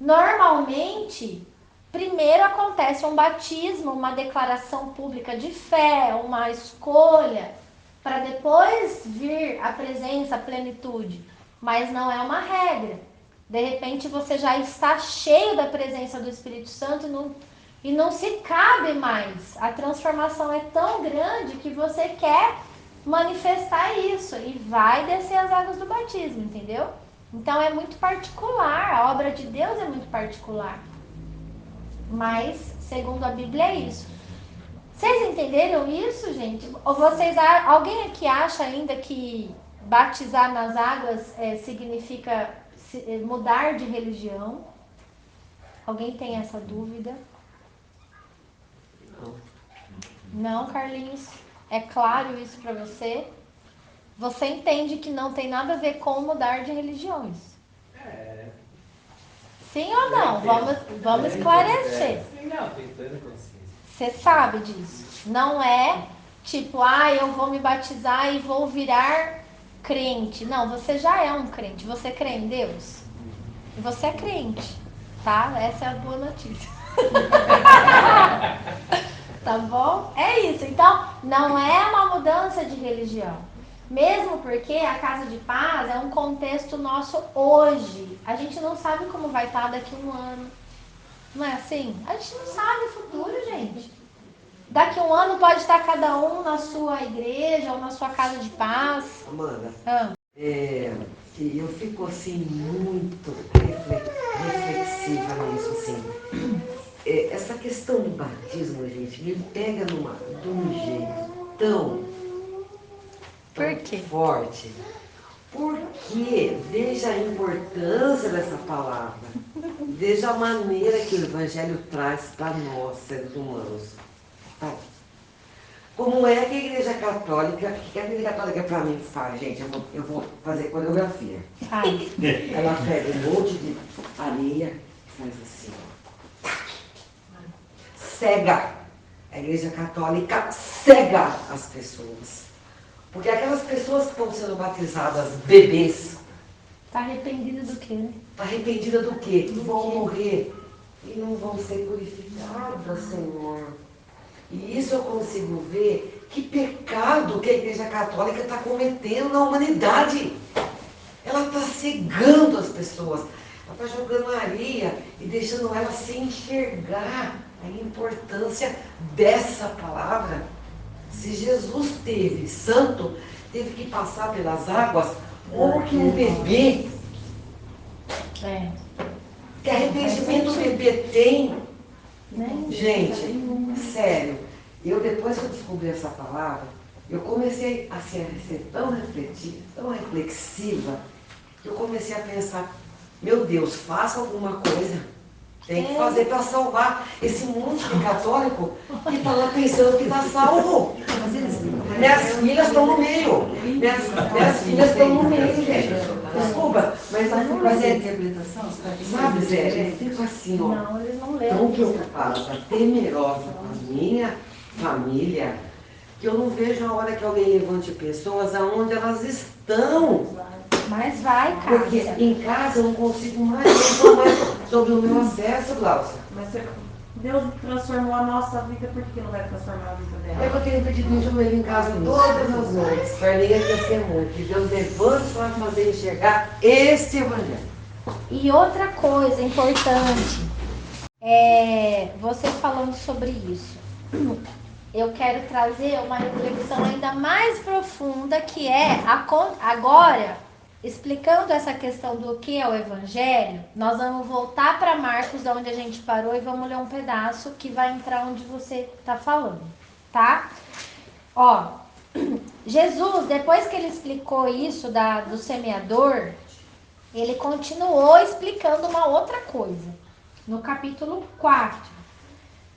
Normalmente, primeiro acontece um batismo, uma declaração pública de fé, uma escolha, para depois vir a presença, a plenitude. Mas não é uma regra. De repente você já está cheio da presença do Espírito Santo e não se cabe mais. A transformação é tão grande que você quer manifestar isso e vai descer as águas do batismo, entendeu? Então é muito particular, a obra de Deus é muito particular. Mas, segundo a Bíblia, é isso. Vocês entenderam isso, gente? Ou alguém aqui acha ainda que batizar nas águas significa mudar de religião? Alguém tem essa dúvida? Não. Não, Carlinhos? É claro isso para você? Você entende que não tem nada a ver com mudar de religiões? Sim ou não? Vamos esclarecer. Sim, não, tem plena consciência. Você sabe disso. Não é tipo, eu vou me batizar e vou virar crente. Não, você já é um crente. Você crê em Deus? E você é crente, tá? Essa é a boa notícia. Tá bom? É isso. Então, não é uma mudança de religião. Mesmo porque a Casa de Paz é um contexto nosso hoje. A gente não sabe como vai estar daqui a um ano. Não é assim? A gente não sabe o futuro, gente. Daqui a um ano pode estar cada um na sua igreja ou na sua casa de paz. Amanda, Que eu fico assim muito reflexiva nisso, assim. Essa questão do batismo, gente, me pega de um jeito tão forte. Porque veja a importância dessa palavra, veja a maneira que o Evangelho traz para nós, seres humanos. Tá? Como é que a Igreja Católica, o que a Igreja Católica para mim faz, gente? Eu vou fazer coreografia. Ela pega um monte de areia e faz assim. Cega. A Igreja Católica cega as pessoas. Porque aquelas pessoas que estão sendo batizadas, bebês... Está arrependida do quê, né? Está arrependida do quê? Que vão morrer e não vão ser purificadas, Senhor. E isso eu consigo ver que pecado que a Igreja Católica está cometendo na humanidade. Ela está cegando as pessoas. Ela está jogando areia e deixando elas sem enxergar a importância dessa palavra. Se Jesus teve, santo, teve que passar pelas águas, como que um bebê, que arrependimento o bebê tem? Gente, sério, depois que eu descobri essa palavra, eu comecei a ser tão reflexiva, que eu comecei a pensar, meu Deus, faça alguma coisa. Tem que fazer para salvar esse monte de católico que está lá pensando que está salvo. Minhas filhas estão no meio. Minhas filhas estão no meio, gente. Desculpa, mas não fazer a interpretação. Sabe, Zé, eu fico assim, tão preocupada, temerosa com a minha família, que eu não vejo a hora que alguém levante pessoas aonde elas estão. Mas vai, cara. Porque em casa eu não consigo mais falar sobre o meu acesso, Glaucia. Mas Deus transformou a nossa vida, por que não vai transformar a vida dela? É que eu tenho pedido um joelho em casa todas as noites. Carlinha testemunha que Deus levante para fazer enxergar este evangelho. E outra coisa importante, você falando sobre isso, eu quero trazer uma reflexão ainda mais profunda, que é agora, explicando essa questão do que é o Evangelho, nós vamos voltar para Marcos, de onde a gente parou, e vamos ler um pedaço que vai entrar onde você está falando, tá? Jesus, depois que ele explicou isso do semeador, ele continuou explicando uma outra coisa, no capítulo 4,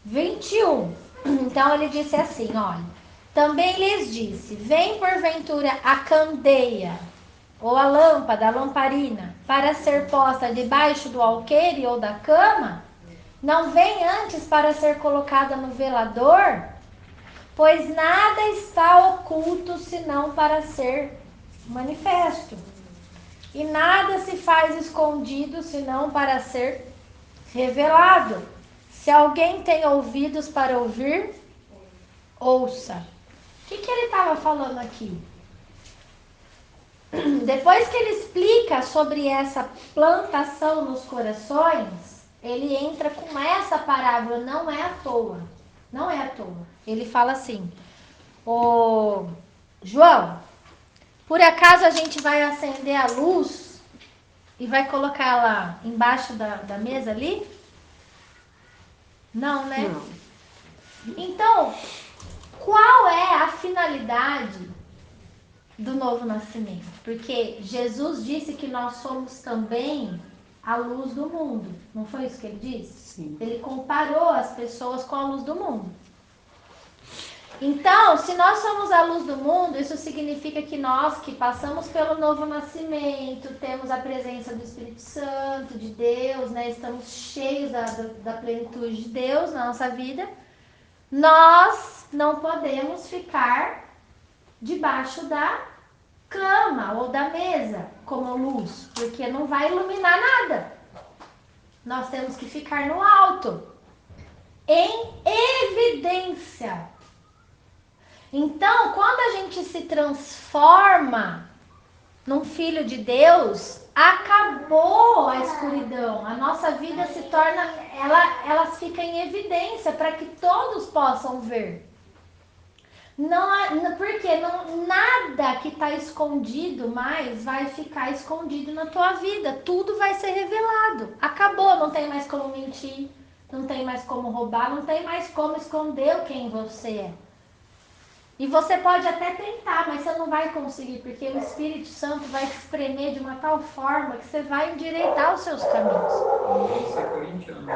21. Então ele disse assim, olha, também lhes disse, vem porventura a candeia, ou a lâmpada, a lamparina, para ser posta debaixo do alqueire ou da cama? Não vem antes para ser colocada no velador? Pois nada está oculto senão para ser manifesto. E nada se faz escondido senão para ser revelado. Se alguém tem ouvidos para ouvir, ouça. O que ele estava falando aqui? Depois que ele explica sobre essa plantação nos corações, ele entra com essa parábola, não é à toa. Não é à toa. Ele fala assim: ô João, por acaso a gente vai acender a luz e vai colocar ela embaixo da mesa ali? Não, né? Não. Então, qual é a finalidade do novo nascimento? Porque Jesus disse que nós somos também a luz do mundo. Não foi isso que ele disse? Sim. Ele comparou as pessoas com a luz do mundo. Então, se nós somos a luz do mundo, isso significa que nós que passamos pelo novo nascimento, temos a presença do Espírito Santo, de Deus, né? Estamos cheios da plenitude de Deus na nossa vida, nós não podemos ficar debaixo da cama ou da mesa como luz, porque não vai iluminar nada. Nós temos que ficar no alto, em evidência. Então, quando a gente se transforma num filho de Deus, acabou a escuridão. A nossa vida se torna, ela fica em evidência para que todos possam ver. Porque nada que está escondido mais vai ficar escondido na tua vida. Tudo vai ser revelado. Acabou, não tem mais como mentir, não tem mais como roubar, não tem mais como esconder quem você é. E você pode até tentar, mas você não vai conseguir, porque o Espírito Santo vai te espremer de uma tal forma que você vai endireitar os seus caminhos. Isso é corintiano.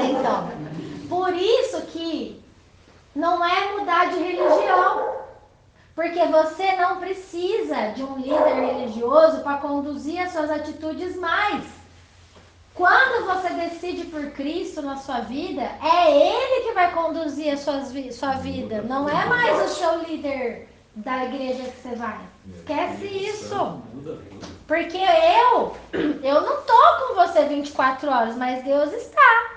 Então, por isso que não é mudar de religião, porque você não precisa de um líder religioso para conduzir as suas atitudes mais. Quando você decide por Cristo na sua vida, é Ele que vai conduzir a sua vida, não é mais o seu líder da igreja que você vai. Esquece isso. Porque eu não tô com você 24 horas, mas Deus está.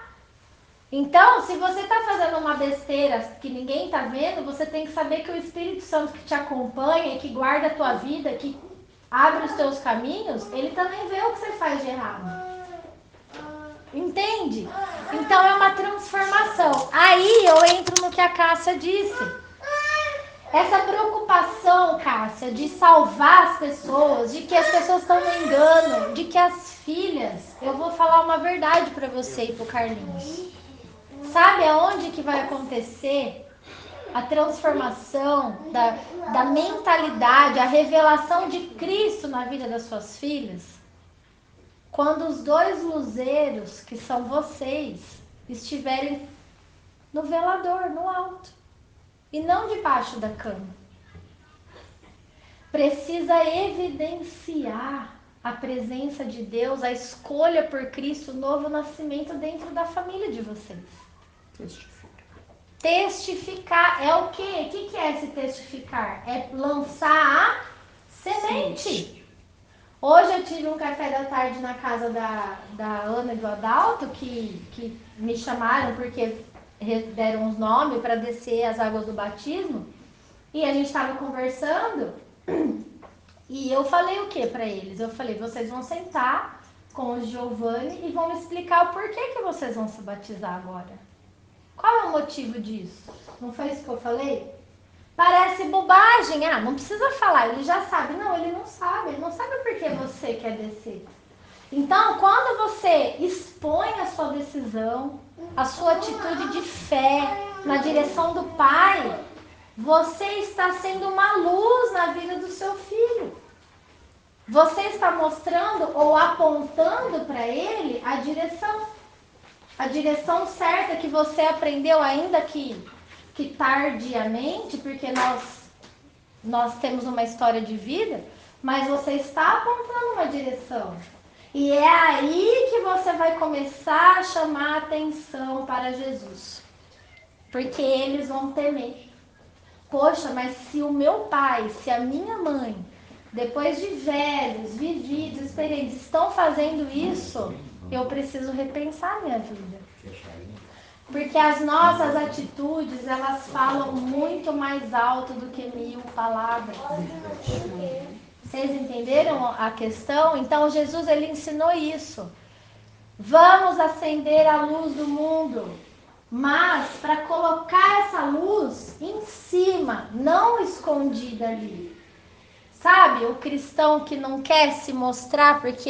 Então, se você está fazendo uma besteira que ninguém está vendo, você tem que saber que o Espírito Santo que te acompanha, que guarda a tua vida, que abre os teus caminhos, ele também vê o que você faz de errado. Entende? Então é uma transformação. Aí eu entro no que a Cássia disse. Essa preocupação, Cássia, de salvar as pessoas, de que as pessoas estão no engano, de que as filhas... Eu vou falar uma verdade para você e para o Carlinhos. Sabe aonde que vai acontecer a transformação da mentalidade, a revelação de Cristo na vida das suas filhas? Quando os dois luzeiros, que são vocês, estiverem no velador, no alto, e não debaixo da cama. Precisa evidenciar a presença de Deus, a escolha por Cristo, o novo nascimento dentro da família de vocês. Testificar é o quê? O que é esse testificar? É lançar a semente. Hoje eu tive um café da tarde na casa da Ana e do Adalto, que me chamaram porque deram uns nomes para descer as águas do batismo. E a gente estava conversando e eu falei o que para eles? Eu falei, vocês vão sentar com o Giovanni e vão me explicar o porquê que vocês vão se batizar agora. Qual é o motivo disso? Não foi isso que eu falei? Parece bobagem. Ah, não precisa falar, ele já sabe. Não, ele não sabe por que você quer descer. Então, quando você expõe a sua decisão, a sua atitude de fé na direção do Pai, você está sendo uma luz na vida do seu filho. Você está mostrando ou apontando para ele a direção certa que você aprendeu, ainda que tardiamente, porque nós temos uma história de vida, mas você está apontando uma direção. E é aí que você vai começar a chamar a atenção para Jesus. Porque eles vão temer. Poxa, mas se o meu pai, se a minha mãe, depois de velhos, vividos, experientes, estão fazendo isso, eu preciso repensar minha vida. Porque as nossas atitudes, elas falam muito mais alto do que 1000 palavras. Vocês entenderam a questão? Então Jesus, ele ensinou isso. Vamos acender a luz do mundo, mas para colocar essa luz em cima, não escondida ali. Sabe, o cristão que não quer se mostrar porque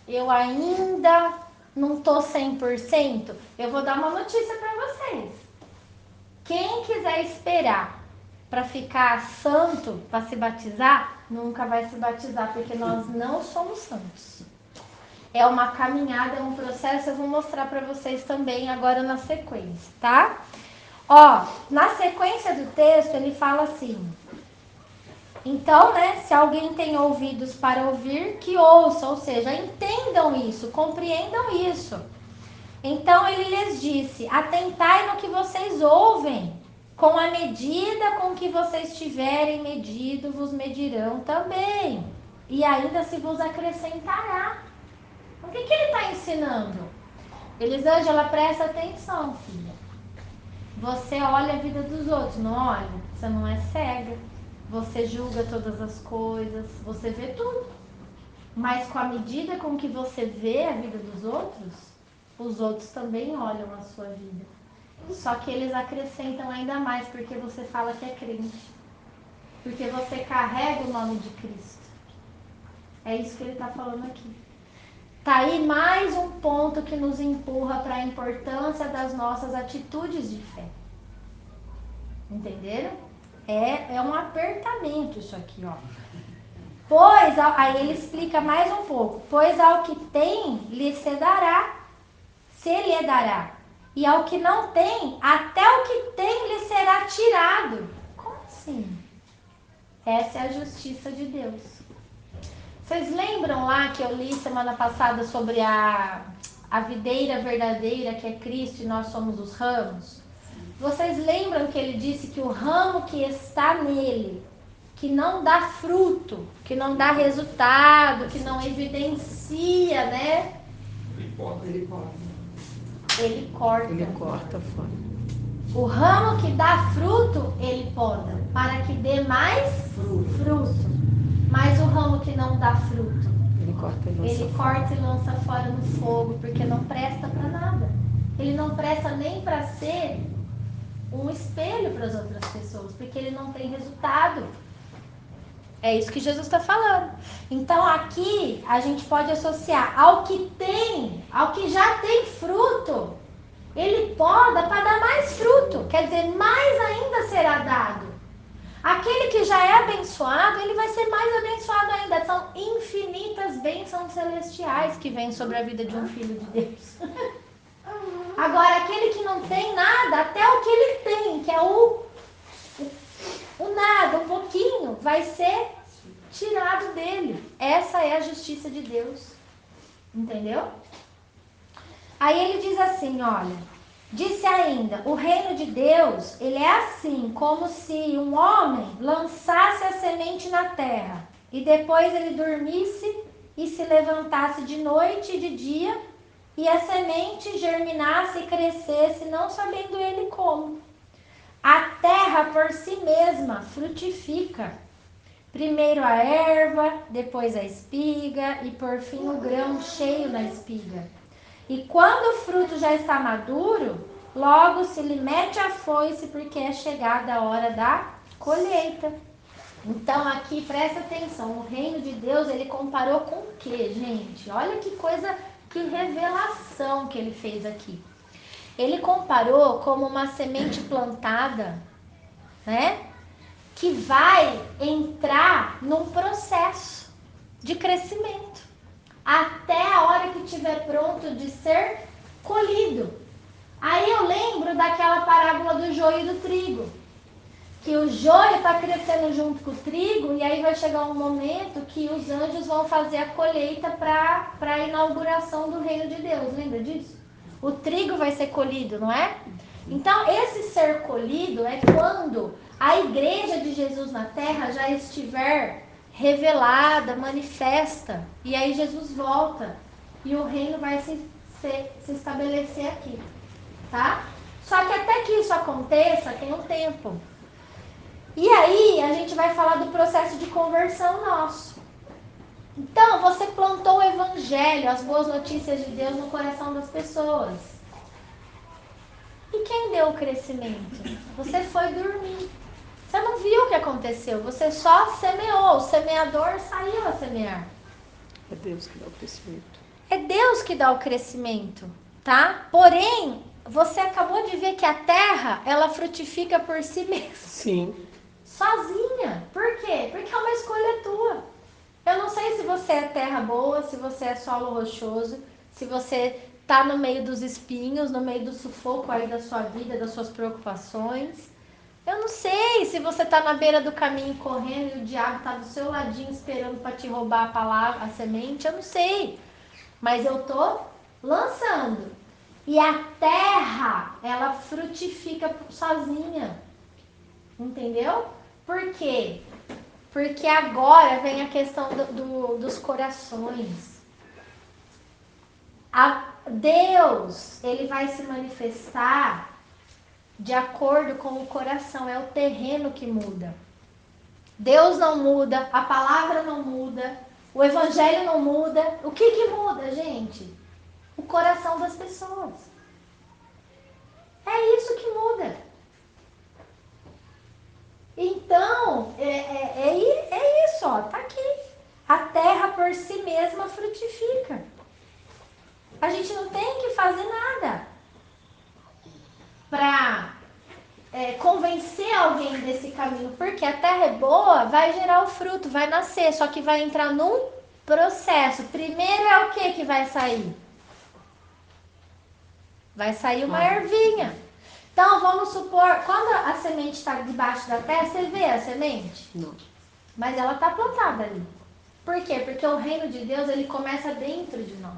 eu ainda não tô 100%. Eu vou dar uma notícia para vocês. Quem quiser esperar para ficar santo, para se batizar, nunca vai se batizar, porque nós não somos santos. É uma caminhada, é um processo, eu vou mostrar para vocês também agora na sequência, tá? Ó, na sequência do texto ele fala assim: então, né, se alguém tem ouvidos para ouvir, que ouça, ou seja, entendam isso, compreendam isso. Então ele lhes disse: atentai no que vocês ouvem, com a medida com que vocês tiverem medido, vos medirão também, e ainda se vos acrescentará. O que ele está ensinando? Elisângela, presta atenção, filha. Você olha a vida dos outros, não olha? Você não é cega. Você julga todas as coisas, você vê tudo. Mas com a medida com que você vê a vida dos outros, os outros também olham a sua vida. Só que eles acrescentam ainda mais, porque você fala que é crente. Porque você carrega o nome de Cristo. É isso que ele está falando aqui. Tá aí mais um ponto que nos empurra para a importância das nossas atitudes de fé. Entenderam? É um apertamento isso aqui, ó. Pois, aí ele explica mais um pouco. Pois ao que tem, lhe se dará, se lhe dará. E ao que não tem, até o que tem lhe será tirado. Como assim? Essa é a justiça de Deus. Vocês lembram lá que eu li semana passada sobre a videira verdadeira, que é Cristo, e nós somos os ramos? Vocês lembram que ele disse que o ramo que está nele, que não dá fruto, que não dá resultado, que não evidencia, né? Ele corta. Ele corta fora. O ramo que dá fruto, ele poda, para que dê mais fruto. Mas o ramo que não dá fruto, ele corta e lança fora no fogo, porque não presta para nada. Ele não presta nem para ser um espelho para as outras pessoas, porque ele não tem resultado. É isso que Jesus está falando. Então aqui a gente pode associar ao que tem, ao que já tem fruto, ele poda para dar mais fruto. Quer dizer, mais ainda será dado. Aquele que já é abençoado, ele vai ser mais abençoado ainda. São infinitas bênçãos celestiais que vêm sobre a vida de um filho de Deus. Agora, aquele que não tem nada, até o que ele tem, que é o nada, um pouquinho, vai ser tirado dele. Essa é a justiça de Deus. Entendeu? Aí ele diz assim, olha, disse ainda, o reino de Deus, ele é assim, como se um homem lançasse a semente na terra, e depois ele dormisse e se levantasse de noite e de dia, e a semente germinasse e crescesse, não sabendo ele como. A terra por si mesma frutifica. Primeiro a erva, depois a espiga e por fim o grão cheio na espiga. E quando o fruto já está maduro, logo se lhe mete a foice, porque é chegada a hora da colheita. Então aqui presta atenção, o reino de Deus ele comparou com o quê, gente? Olha que coisa, que revelação que ele fez aqui. Ele comparou como uma semente plantada, né? Que vai entrar num processo de crescimento até a hora que estiver pronto de ser colhido. Aí eu lembro daquela parábola do joio e do trigo, que o joio está crescendo junto com o trigo, e aí vai chegar um momento que os anjos vão fazer a colheita para a inauguração do reino de Deus. Lembra disso? O trigo vai ser colhido, não é? Então, esse ser colhido é quando a igreja de Jesus na terra já estiver revelada, manifesta, e aí Jesus volta e o reino vai se estabelecer aqui. tá? Só que até que isso aconteça, tem um tempo. E aí, a gente vai falar do processo de conversão nosso. Então, você plantou o evangelho, as boas notícias de Deus no coração das pessoas. E quem deu o crescimento? Você foi dormir. Você não viu o que aconteceu, você só semeou. O semeador saiu a semear. É Deus que dá o crescimento. É Deus que dá o crescimento, tá? Porém, você acabou de ver que a terra, ela frutifica por si mesma. Sim. Sozinha. Por quê? Porque é uma escolha tua. Eu não sei se você é terra boa, se você é solo rochoso, se você tá no meio dos espinhos, no meio do sufoco aí da sua vida, das suas preocupações. Eu não sei se você tá na beira do caminho correndo e o diabo tá do seu ladinho esperando para te roubar a palavra, a semente. Eu não sei. Mas eu tô lançando. E a terra, ela frutifica sozinha. Entendeu? Por quê? Porque agora vem a questão dos corações. Deus, ele vai se manifestar de acordo com o coração. É o terreno que muda. Deus não muda, a palavra não muda, o evangelho não muda. O que muda, gente? O coração das pessoas. É isso que muda. Então, é isso, ó, tá aqui. A terra por si mesma frutifica. A gente não tem que fazer nada para convencer alguém desse caminho, porque a terra é boa, vai gerar o fruto, vai nascer, só que vai entrar num processo. Primeiro é o que vai sair? Vai sair uma ervinha. Então, vamos supor, quando a semente está debaixo da terra, você vê a semente? Não. Mas ela está plantada ali. Por quê? Porque o reino de Deus, ele começa dentro de nós.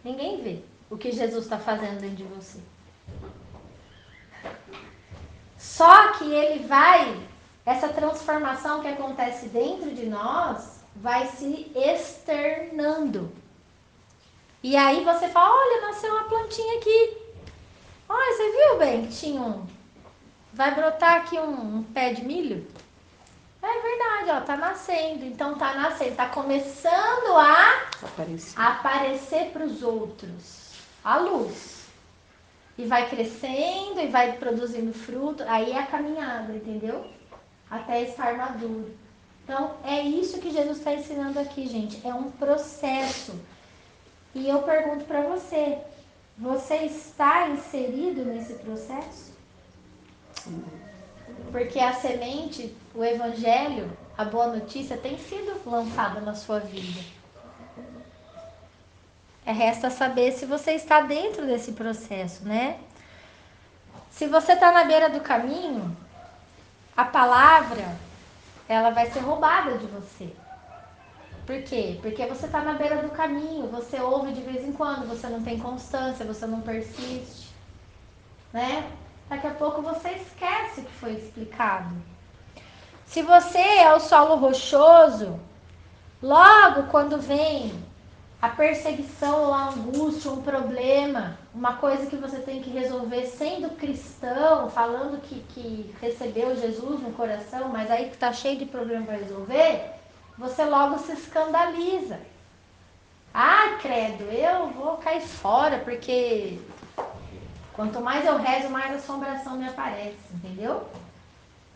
Ninguém vê o que Jesus está fazendo dentro de você. Só que ele essa transformação que acontece dentro de nós, vai se externando. E aí você fala, olha, nasceu uma plantinha aqui. Olha, você viu bem que tinha vai brotar aqui um pé de milho? É verdade, ó, tá nascendo. Então tá nascendo, tá começando a aparecer para os outros. A luz. E vai crescendo e vai produzindo fruto. Aí é a caminhada, entendeu? Até estar maduro. Então é isso que Jesus está ensinando aqui, gente. É um processo. E eu pergunto para você, você está inserido nesse processo? Porque a semente, o evangelho, a boa notícia tem sido lançada na sua vida. Resta saber se você está dentro desse processo, né? Se você está na beira do caminho, a palavra, ela vai ser roubada de você. Por quê? Porque você está na beira do caminho, você ouve de vez em quando, você não tem constância, você não persiste, né? Daqui a pouco você esquece o que foi explicado. Se você é o solo rochoso, logo quando vem a perseguição, a angústia, um problema, uma coisa que você tem que resolver sendo cristão, falando que recebeu Jesus no coração, mas aí que está cheio de problema para resolver, você logo se escandaliza. Ah, credo, eu vou cair fora, porque quanto mais eu rezo, mais assombração me aparece, entendeu?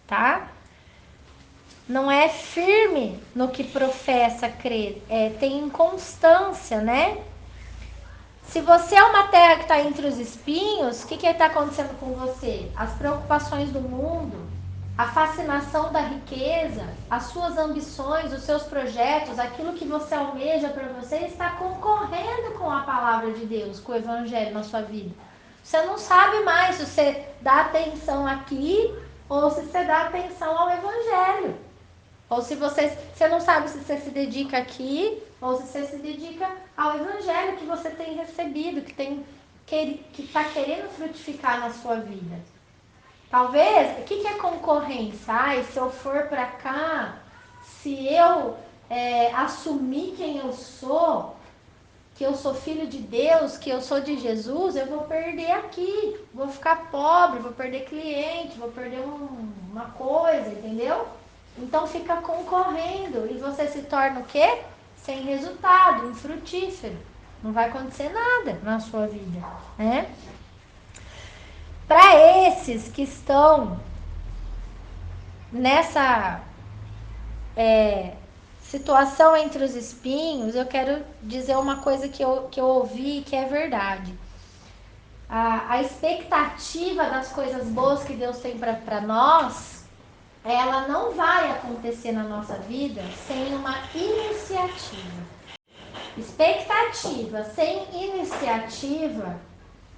Tá? Não é firme no que professa crer, tem inconstância, né? Se você é uma terra que está entre os espinhos, o que está acontecendo com você? As preocupações do mundo, a fascinação da riqueza, as suas ambições, os seus projetos, aquilo que você almeja para você está concorrendo com a palavra de Deus, com o evangelho na sua vida. Você não sabe mais se você dá atenção aqui ou se você dá atenção ao evangelho. Ou se você não sabe se você se dedica aqui ou se você se dedica ao evangelho que você tem recebido, que está querendo frutificar na sua vida. Talvez, o que é concorrência? Se eu for para cá, se eu assumir quem eu sou, que eu sou filho de Deus, que eu sou de Jesus, eu vou perder aqui, vou ficar pobre, vou perder cliente, vou perder uma coisa, entendeu? Então fica concorrendo e você se torna o quê? Sem resultado, infrutífero. Não vai acontecer nada na sua vida, né? Para esses que estão nessa situação entre os espinhos, eu quero dizer uma coisa que eu ouvi que é verdade. A expectativa das coisas boas que Deus tem para nós, ela não vai acontecer na nossa vida sem uma iniciativa. Expectativa sem iniciativa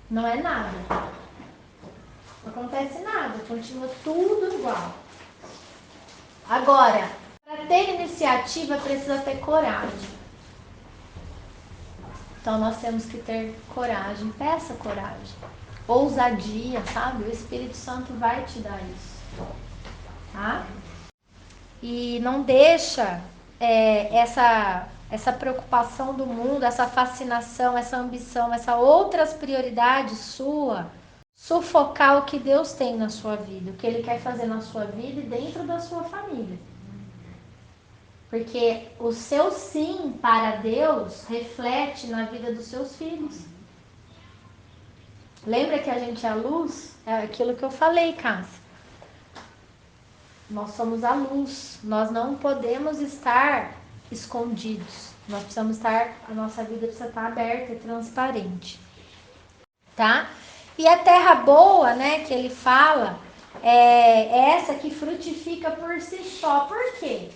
não é nada. Não acontece nada, continua tudo igual. Agora, para ter iniciativa precisa ter coragem. Então nós temos que ter coragem, peça coragem, ousadia, sabe? O Espírito Santo vai te dar isso, tá? E não deixa essa preocupação do mundo, essa fascinação, essa ambição, essas outras prioridades sua sufocar o que Deus tem na sua vida, o que Ele quer fazer na sua vida e dentro da sua família. Porque o seu sim para Deus reflete na vida dos seus filhos. Lembra que a gente é a luz? É aquilo que eu falei, Cássia. Nós somos a luz. Nós não podemos estar escondidos. Nós precisamos estar, a nossa vida precisa estar aberta e transparente. Tá? E a terra boa, né, que ele fala, é essa que frutifica por si só. Por quê?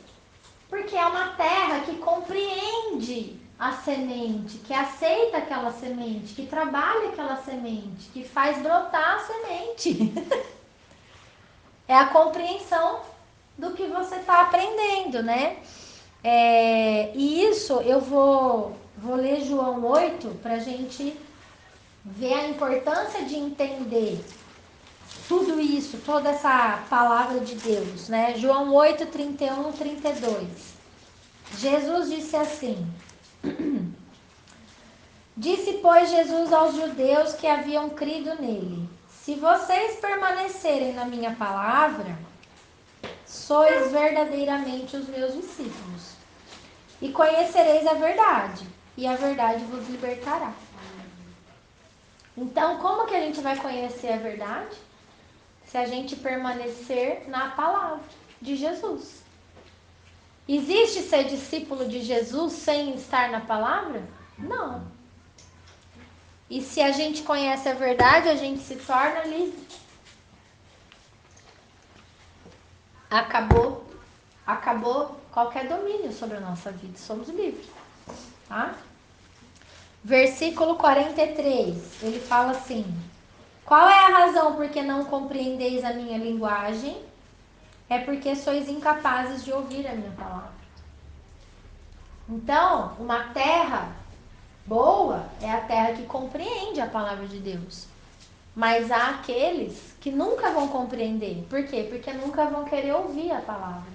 Porque é uma terra que compreende a semente, que aceita aquela semente, que trabalha aquela semente, que faz brotar a semente. É a compreensão do que você está aprendendo, né? E isso eu vou ler João 8 para a gente ver a importância de entender tudo isso, toda essa palavra de Deus, né? João 8, 31, 32. Jesus disse assim: Disse, pois, Jesus aos judeus que haviam crido nele: Se vocês permanecerem na minha palavra, sois verdadeiramente os meus discípulos, e conhecereis a verdade, e a verdade vos libertará. Então, como que a gente vai conhecer a verdade? Se a gente permanecer na palavra de Jesus. Existe ser discípulo de Jesus sem estar na palavra? Não. E se a gente conhece a verdade, a gente se torna livre. Acabou qualquer domínio sobre a nossa vida. Somos livres. Tá? Versículo 43, ele fala assim: Qual é a razão por que não compreendeis a minha linguagem? É porque sois incapazes de ouvir a minha palavra. Então, uma terra boa é a terra que compreende a palavra de Deus. Mas há aqueles que nunca vão compreender. Por quê? Porque nunca vão querer ouvir a palavra.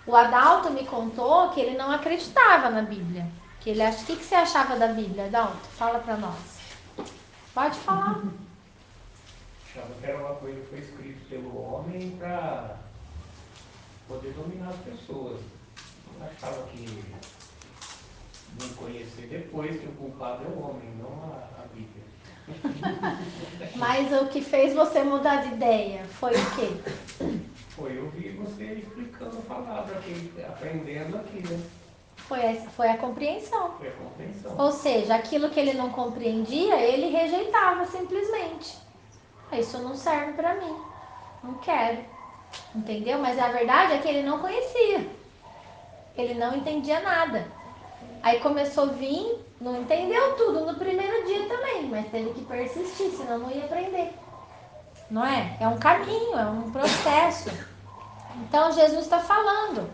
O Adalto me contou que ele não acreditava na Bíblia. Que ele acha... O que você achava da Bíblia, Adalto? Fala pra nós. Pode falar. Achava que era uma coisa que foi escrita pelo homem para poder dominar as pessoas. Não achava que não conhecer depois que o culpado é o homem, não a Bíblia. Mas o que fez você mudar de ideia foi o quê? Foi ouvir você explicando a palavra, aprendendo aqui, né? Foi a compreensão. Foi a compreensão. Ou seja, aquilo que ele não compreendia, ele rejeitava simplesmente. Isso não serve pra mim. Não quero. Entendeu? Mas a verdade é que ele não conhecia. Ele não entendia nada. Aí começou a vir, não entendeu tudo no primeiro dia também, mas teve que persistir, senão não ia aprender. Não é? É um caminho, é um processo. Então Jesus está falando.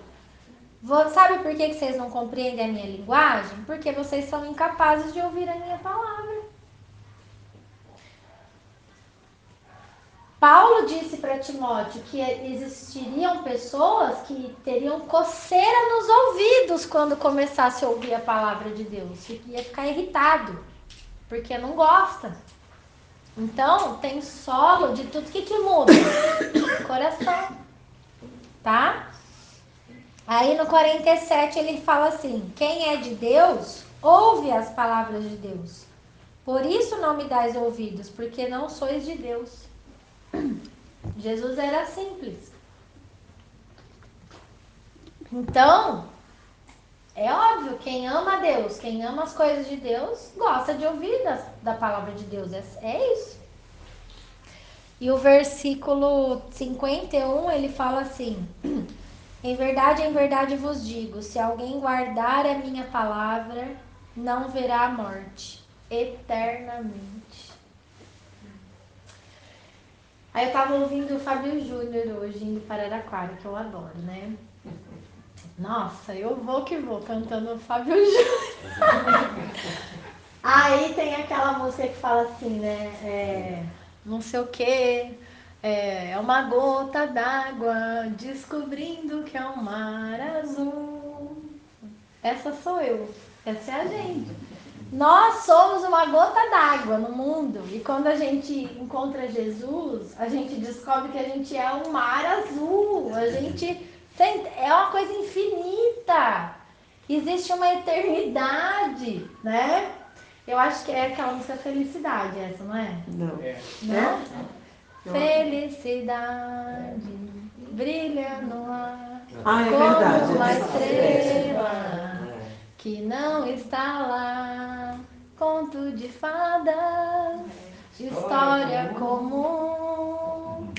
Sabe por que vocês não compreendem a minha linguagem? Porque vocês são incapazes de ouvir a minha palavra. Paulo disse para Timóteo que existiriam pessoas que teriam coceira nos ouvidos quando começasse a ouvir a palavra de Deus. Ia ficar irritado, porque não gosta. Então, tem solo de tudo que muda. Coração. Tá? Aí no 47 ele fala assim: quem é de Deus, ouve as palavras de Deus. Por isso não me dais ouvidos, porque não sois de Deus. Jesus era simples. Então, é óbvio, quem ama Deus, quem ama as coisas de Deus, gosta de ouvir da palavra de Deus. É isso. E o versículo 51, ele fala assim: em verdade vos digo, se alguém guardar a minha palavra, não verá a morte eternamente. Aí eu tava ouvindo o Fábio Júnior hoje, indo para Araraquara, que eu adoro, né? Nossa, eu vou que vou, cantando o Fábio Júnior. Aí tem aquela música que fala assim, né? Não sei o quê, é uma gota d'água descobrindo que é um mar azul. Essa sou eu, essa é a gente. Nós somos uma gota d'água no mundo, e quando a gente encontra Jesus, a gente descobre que a gente é um mar azul. A gente é uma coisa infinita, existe uma eternidade, né? Eu acho que é aquela música Felicidade, essa, não é? Não. Não? Felicidade brilha no ar, É como verdade. uma estrela que não está lá. Conto de fadas, história comum,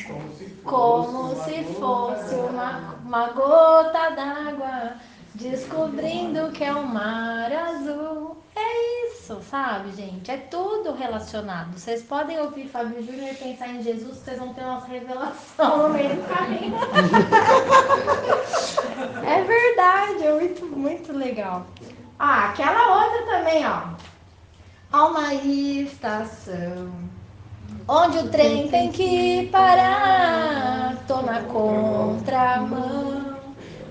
como se fosse uma gota d'água descobrindo que é um mar azul. É isso, sabe, gente? É tudo relacionado. Vocês podem ouvir Fábio Júnior e pensar em Jesus, vocês vão ter umas revelações no meio do caminho. É verdade, é muito, muito legal. Aquela outra também, ó. Há uma estação onde o trem tem que parar. Tô na contramão,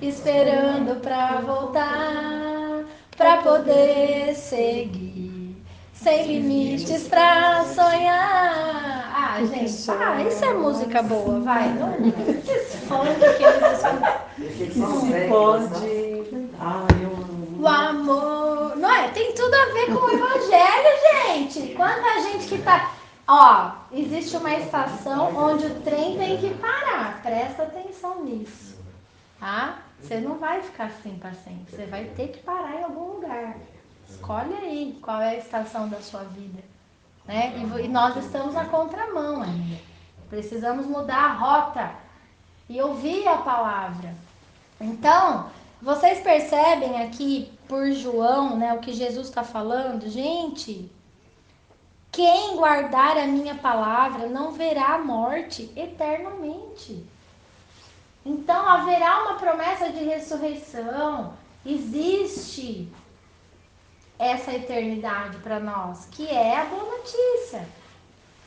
esperando pra voltar, pra poder seguir, sem limites pra sonhar. Gente, isso é música boa, vai. Não, esses funk que eles escutam. Se pode. O amor, não é? Tem tudo a ver com o evangelho, gente. Quanta gente que tá... Ó, existe uma estação onde o trem tem que parar. Presta atenção nisso, tá? Você não vai ficar assim para sempre. Você vai ter que parar em algum lugar. Escolhe aí qual é a estação da sua vida, né? E nós estamos na contramão ainda. Precisamos mudar a rota e ouvir a palavra. Então, vocês percebem aqui por João, né, o que Jesus está falando? Gente, quem guardar a minha palavra não verá a morte eternamente. Então, haverá uma promessa de ressurreição. Existe essa eternidade para nós, que é a boa notícia.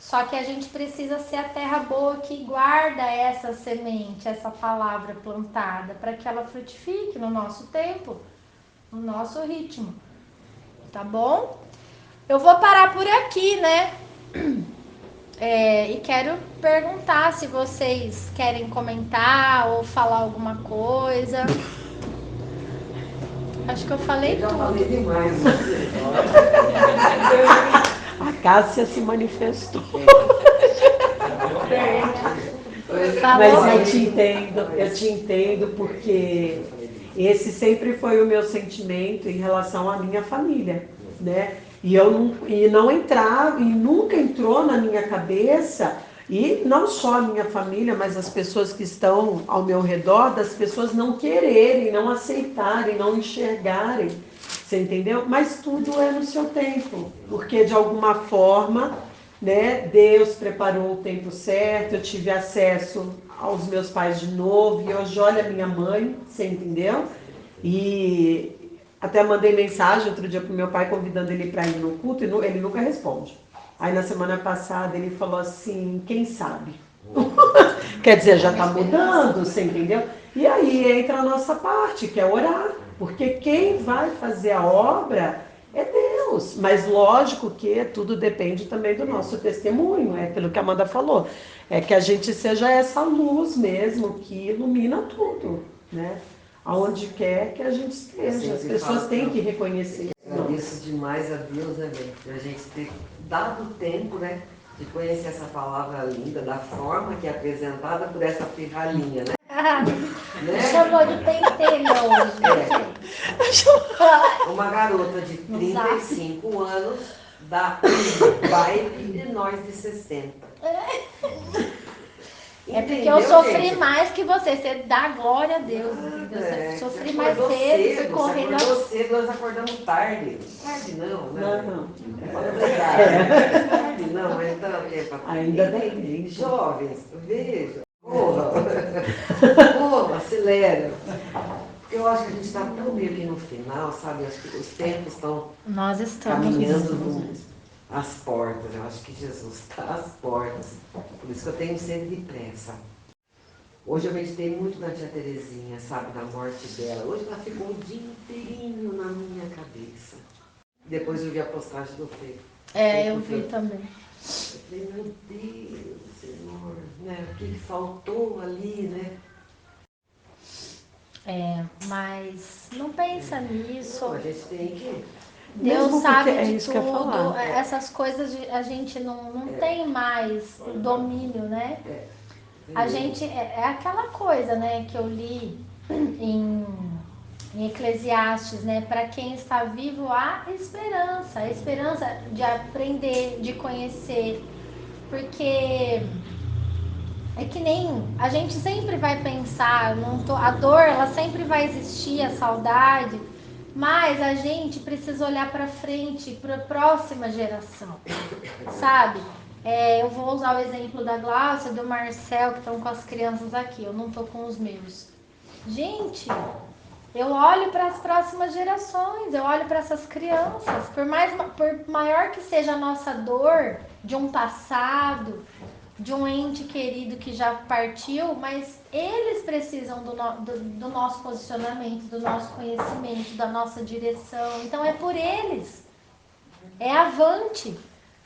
Só que a gente precisa ser a terra boa que guarda essa semente, essa palavra plantada, para que ela frutifique no nosso tempo, no nosso ritmo. Tá bom? Eu vou parar por aqui, né? E quero perguntar se vocês querem comentar ou falar alguma coisa. Acho que eu falei tudo. Já falei demais. A Cássia se manifestou. Mas eu te entendo porque esse sempre foi o meu sentimento em relação à minha família, né? E não entrava, e nunca entrou na minha cabeça, e não só a minha família, mas as pessoas que estão ao meu redor, das pessoas não quererem, não aceitarem, não enxergarem, você entendeu? Mas tudo é no seu tempo, porque de alguma forma, né, Deus preparou o tempo certo, eu tive acesso aos meus pais de novo, e hoje olha a minha mãe, você entendeu? E até mandei mensagem outro dia pro meu pai convidando ele para ir no culto, e ele nunca responde. Aí na semana passada ele falou assim, quem sabe? Quer dizer, já está mudando, você entendeu? E aí entra a nossa parte, que é orar. Porque quem vai fazer a obra é Deus. Mas lógico que tudo depende também do nosso testemunho, é aquilo que a Amanda falou. É que a gente seja essa luz mesmo que ilumina tudo, né? Aonde quer que a gente esteja. As pessoas têm que reconhecer. Agradeço demais a Deus, né, bem, por a gente ter dado tempo, né, de conhecer essa palavra linda, da forma que é apresentada por essa pirralhinha, né? Né? Chamou de pentelho hoje. Uma garota de 35 anos da vibe de nós de 60. É porque Entendeu, eu sofri gente? mais que você. Você dá glória a Deus, entendeu? Você sofri mais acordou cedo, fui correndo. Você acordou cedo, nós acordamos tarde. Tarde não, né? Não. Fala a verdade. Tarde não, mas então é pra... Ainda bem. Jovens, vejam. Porra, acelera. Porque eu acho que a gente está tão meio que no final, sabe? Eu acho que os tempos estão Nós estamos caminhando às portas. Eu acho que Jesus está às portas. Por isso que eu tenho sede de pressa. Hoje eu meditei muito na tia Terezinha, sabe? Da morte dela. Hoje ela ficou o dia inteirinho na minha cabeça. Depois eu vi a postagem do Fê. eu vi também. Eu falei, meu Deus, Senhor, né? O que faltou ali, né? Mas não pensa nisso. Não, a gente tem que... Deus Mesmo sabe porque é de isso que eu ia tudo. falar. Essas coisas a gente não tem mais o domínio, né? A gente é aquela coisa, né, que eu li em Eclesiastes, né? Para quem está vivo há esperança, a esperança de aprender, de conhecer, porque é que nem a gente sempre vai pensar, a dor ela sempre vai existir, a saudade, mas a gente precisa olhar para frente, para a próxima geração, sabe? Eu vou usar o exemplo da Glaucia, do Marcel, que estão com as crianças aqui, eu não estou com os meus. Gente, eu olho para as próximas gerações, eu olho para essas crianças, por maior que seja a nossa dor de um passado, de um ente querido que já partiu, mas eles precisam do nosso posicionamento, do nosso conhecimento, da nossa direção. Então é por eles, é avante,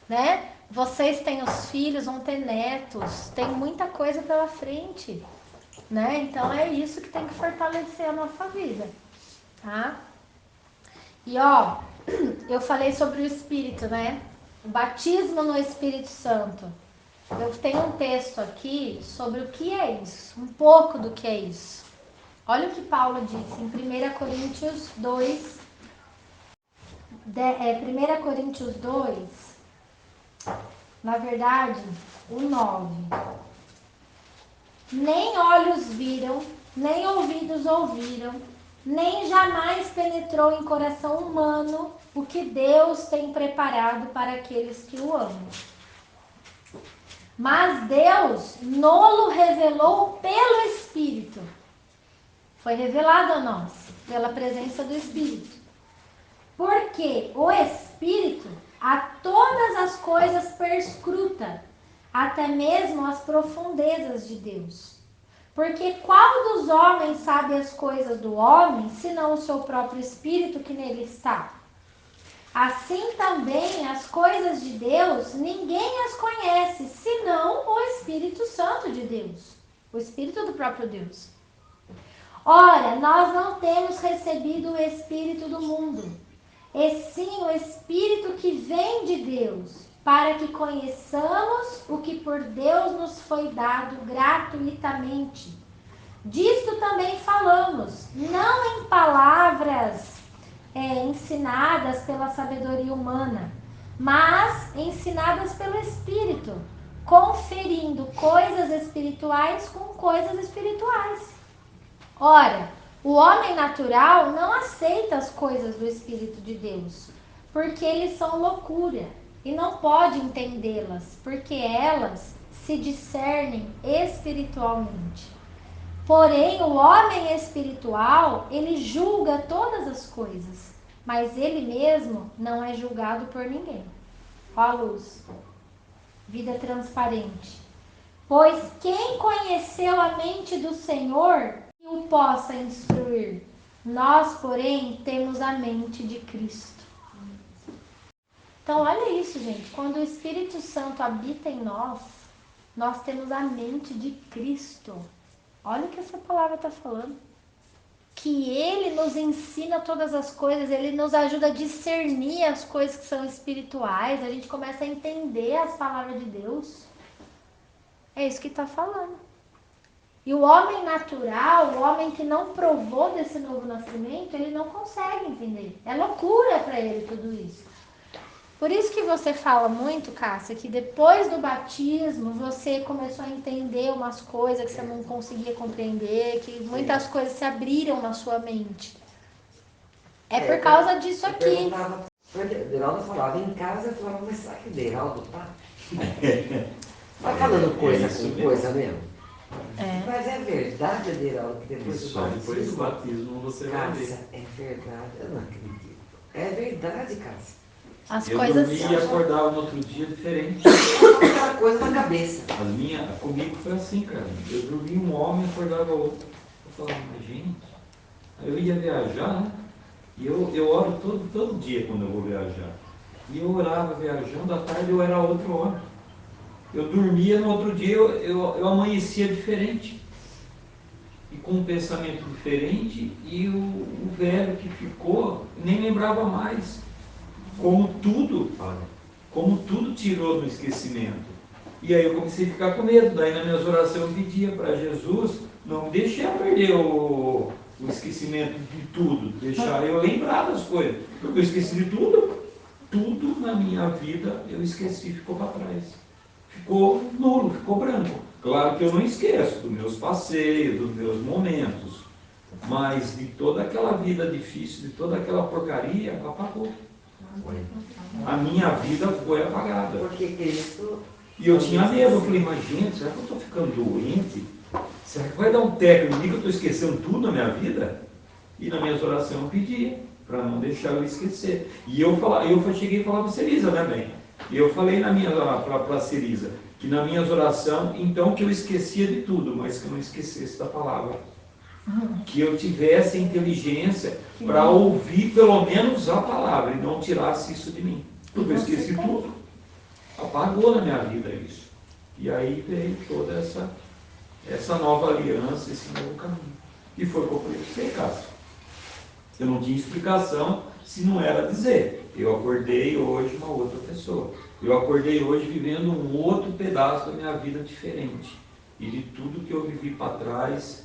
né? Vocês têm os filhos, vão ter netos, tem muita coisa pela frente, né? Então é isso que tem que fortalecer a nossa vida, tá? E ó, eu falei sobre o Espírito, né? O batismo no Espírito Santo. Eu tenho um texto aqui sobre o que é isso, um pouco do que é isso. Olha o que Paulo disse em 1 Coríntios 2, 1 Coríntios 2, na verdade, o 9. Nem olhos viram, nem ouvidos ouviram, nem jamais penetrou em coração humano o que Deus tem preparado para aqueles que o amam. Mas Deus nolo revelou pelo Espírito. Foi revelado a nós pela presença do Espírito. Porque o Espírito a todas as coisas perscruta, até mesmo as profundezas de Deus. Porque qual dos homens sabe as coisas do homem, senão o seu próprio Espírito que nele está? Assim também as coisas de Deus, ninguém as conhece, senão o Espírito Santo de Deus, o Espírito do próprio Deus. Ora, nós não temos recebido o Espírito do mundo, e sim o Espírito que vem de Deus, para que conheçamos o que por Deus nos foi dado gratuitamente. Disto também falamos, não em palavras ensinadas pela sabedoria humana, mas ensinadas pelo Espírito, conferindo coisas espirituais com coisas espirituais. Ora, o homem natural não aceita as coisas do Espírito de Deus, porque eles são loucura, e não pode entendê-las, porque elas se discernem espiritualmente. Porém, o homem espiritual, ele julga todas as coisas, mas ele mesmo não é julgado por ninguém. Ó a luz. Vida transparente. Pois quem conheceu a mente do Senhor que o possa instruir? Nós, porém, temos a mente de Cristo. Então, olha isso, gente. Quando o Espírito Santo habita em nós, nós temos a mente de Cristo. Olha o que essa palavra está falando. Que Ele nos ensina todas as coisas, Ele nos ajuda a discernir as coisas que são espirituais, a gente começa a entender as palavras de Deus. É isso que está falando. E o homem natural, o homem que não provou desse novo nascimento, ele não consegue entender. É loucura para ele tudo isso. Por isso que você fala muito, Cássia, que depois do batismo você começou a entender umas coisas que você não conseguia compreender, que muitas coisas se abriram na sua mente. É por causa disso aqui. Deraldo falava, em casa eu falava, mas será que Deraldo tá? Tá falando coisa com coisa mesmo? Mas é verdade, Deraldo, que depois do batismo você vai ver. Cássia, é verdade, eu não acredito. É verdade, Cássia. As eu coisas dormia e acordava no outro dia diferente. Aquela coisa na cabeça. Comigo foi assim, cara. Eu dormia um homem e acordava outro. Eu falava, mas gente, aí eu ia viajar, né? E eu oro todo dia quando eu vou viajar. E eu orava viajando, à tarde eu era outro homem. Eu dormia, no outro dia eu amanhecia diferente. E com um pensamento diferente, e o velho que ficou nem lembrava mais. Como tudo tirou do esquecimento. E aí eu comecei a ficar com medo. Daí nas minhas orações eu pedia para Jesus, não deixar perder o esquecimento de tudo, deixar eu lembrar das coisas. Porque eu esqueci de tudo. Tudo na minha vida eu esqueci, ficou para trás. Ficou nulo, ficou branco. Claro que eu não esqueço dos meus passeios, dos meus momentos. Mas de toda aquela vida difícil, de toda aquela porcaria, apagou. A minha vida foi apagada. Porque Cristo... E eu tinha medo, eu falei, mas gente, será que eu estou ficando doente? Será que vai dar um técnico em mim que eu estou esquecendo tudo na minha vida? E nas minhas orações eu pedia, para não deixar eu esquecer. E eu cheguei a falar para a Celisa, né, bem? E eu falei para a Celisa, que nas minhas orações, então que eu esquecia de tudo, mas que eu não esquecesse da palavra. Que eu tivesse a inteligência para ouvir pelo menos a palavra e não tirasse isso de mim. Porque eu esqueci tudo. Apagou na minha vida isso. E aí veio toda essa nova aliança, esse novo caminho. E foi o que eu falei para você, Cássio. Eu não tinha explicação se não era dizer. Eu acordei hoje uma outra pessoa. Eu acordei hoje vivendo um outro pedaço da minha vida diferente. E de tudo que eu vivi para trás,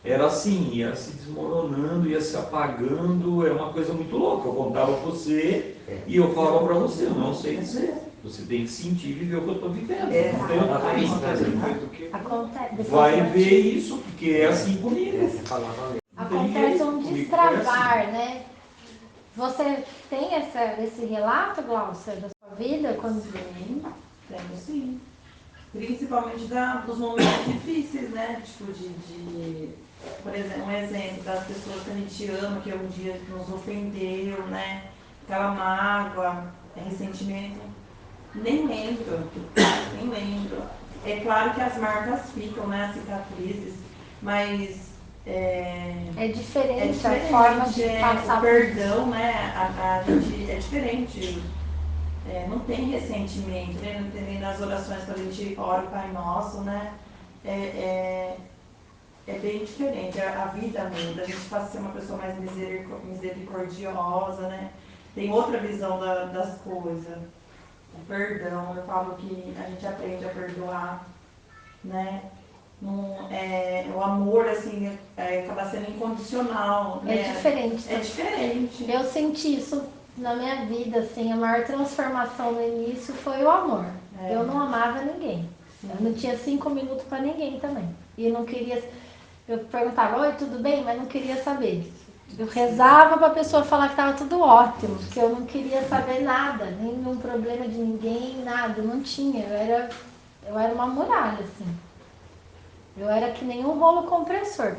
era assim, ia se desmoronando, ia se apagando, é uma coisa muito louca. Eu contava para você e eu falava para você, eu não sei dizer. Você tem que sentir e viver o que eu estou vivendo. Não tem outra coisa. Vai ver isso, porque é assim comigo. Acontece um destravar, né? Você tem esse relato, Glaucia, da sua vida? Quando... Tenho sim. Principalmente dos momentos difíceis, né? Tipo, por exemplo, um exemplo das pessoas que a gente ama, que um dia nos ofendeu, né? Aquela mágoa, ressentimento. Nem lembro. É claro que as marcas ficam, né? As cicatrizes, mas é diferente a forma de passar. O perdão, né? A gente é diferente. Não tem ressentimento, né? Não tem nem nas orações quando a gente ora o Pai Nosso, né? É bem diferente, a vida muda, a gente passa a ser uma pessoa mais misericordiosa, né? Tem outra visão das coisas. O perdão, eu falo que a gente aprende a perdoar, né? O amor, assim, acaba sendo incondicional, né? É diferente. É diferente. Eu senti isso na minha vida, assim, a maior transformação no início foi o amor. Eu não amava ninguém. Eu não tinha 5 minutos para ninguém também. E eu não queria... Eu perguntava, oi, tudo bem? Mas não queria saber. Eu rezava para a pessoa falar que estava tudo ótimo, porque eu não queria saber nada, nenhum problema de ninguém, nada. Eu não tinha. Eu era uma muralha, assim. Eu era que nem um rolo compressor.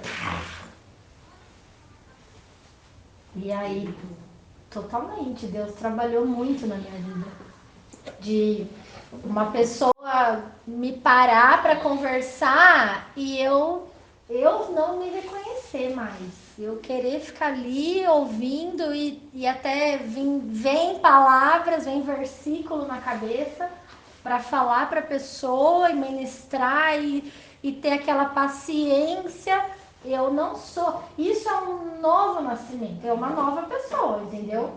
E aí, totalmente, Deus trabalhou muito na minha vida. De uma pessoa me parar para conversar e eu não me reconhecer mais. Eu querer ficar ali ouvindo e até vem palavras, vem versículo na cabeça para falar para a pessoa e ministrar e ter aquela paciência. Eu não sou. Isso é um novo nascimento, é uma nova pessoa, entendeu?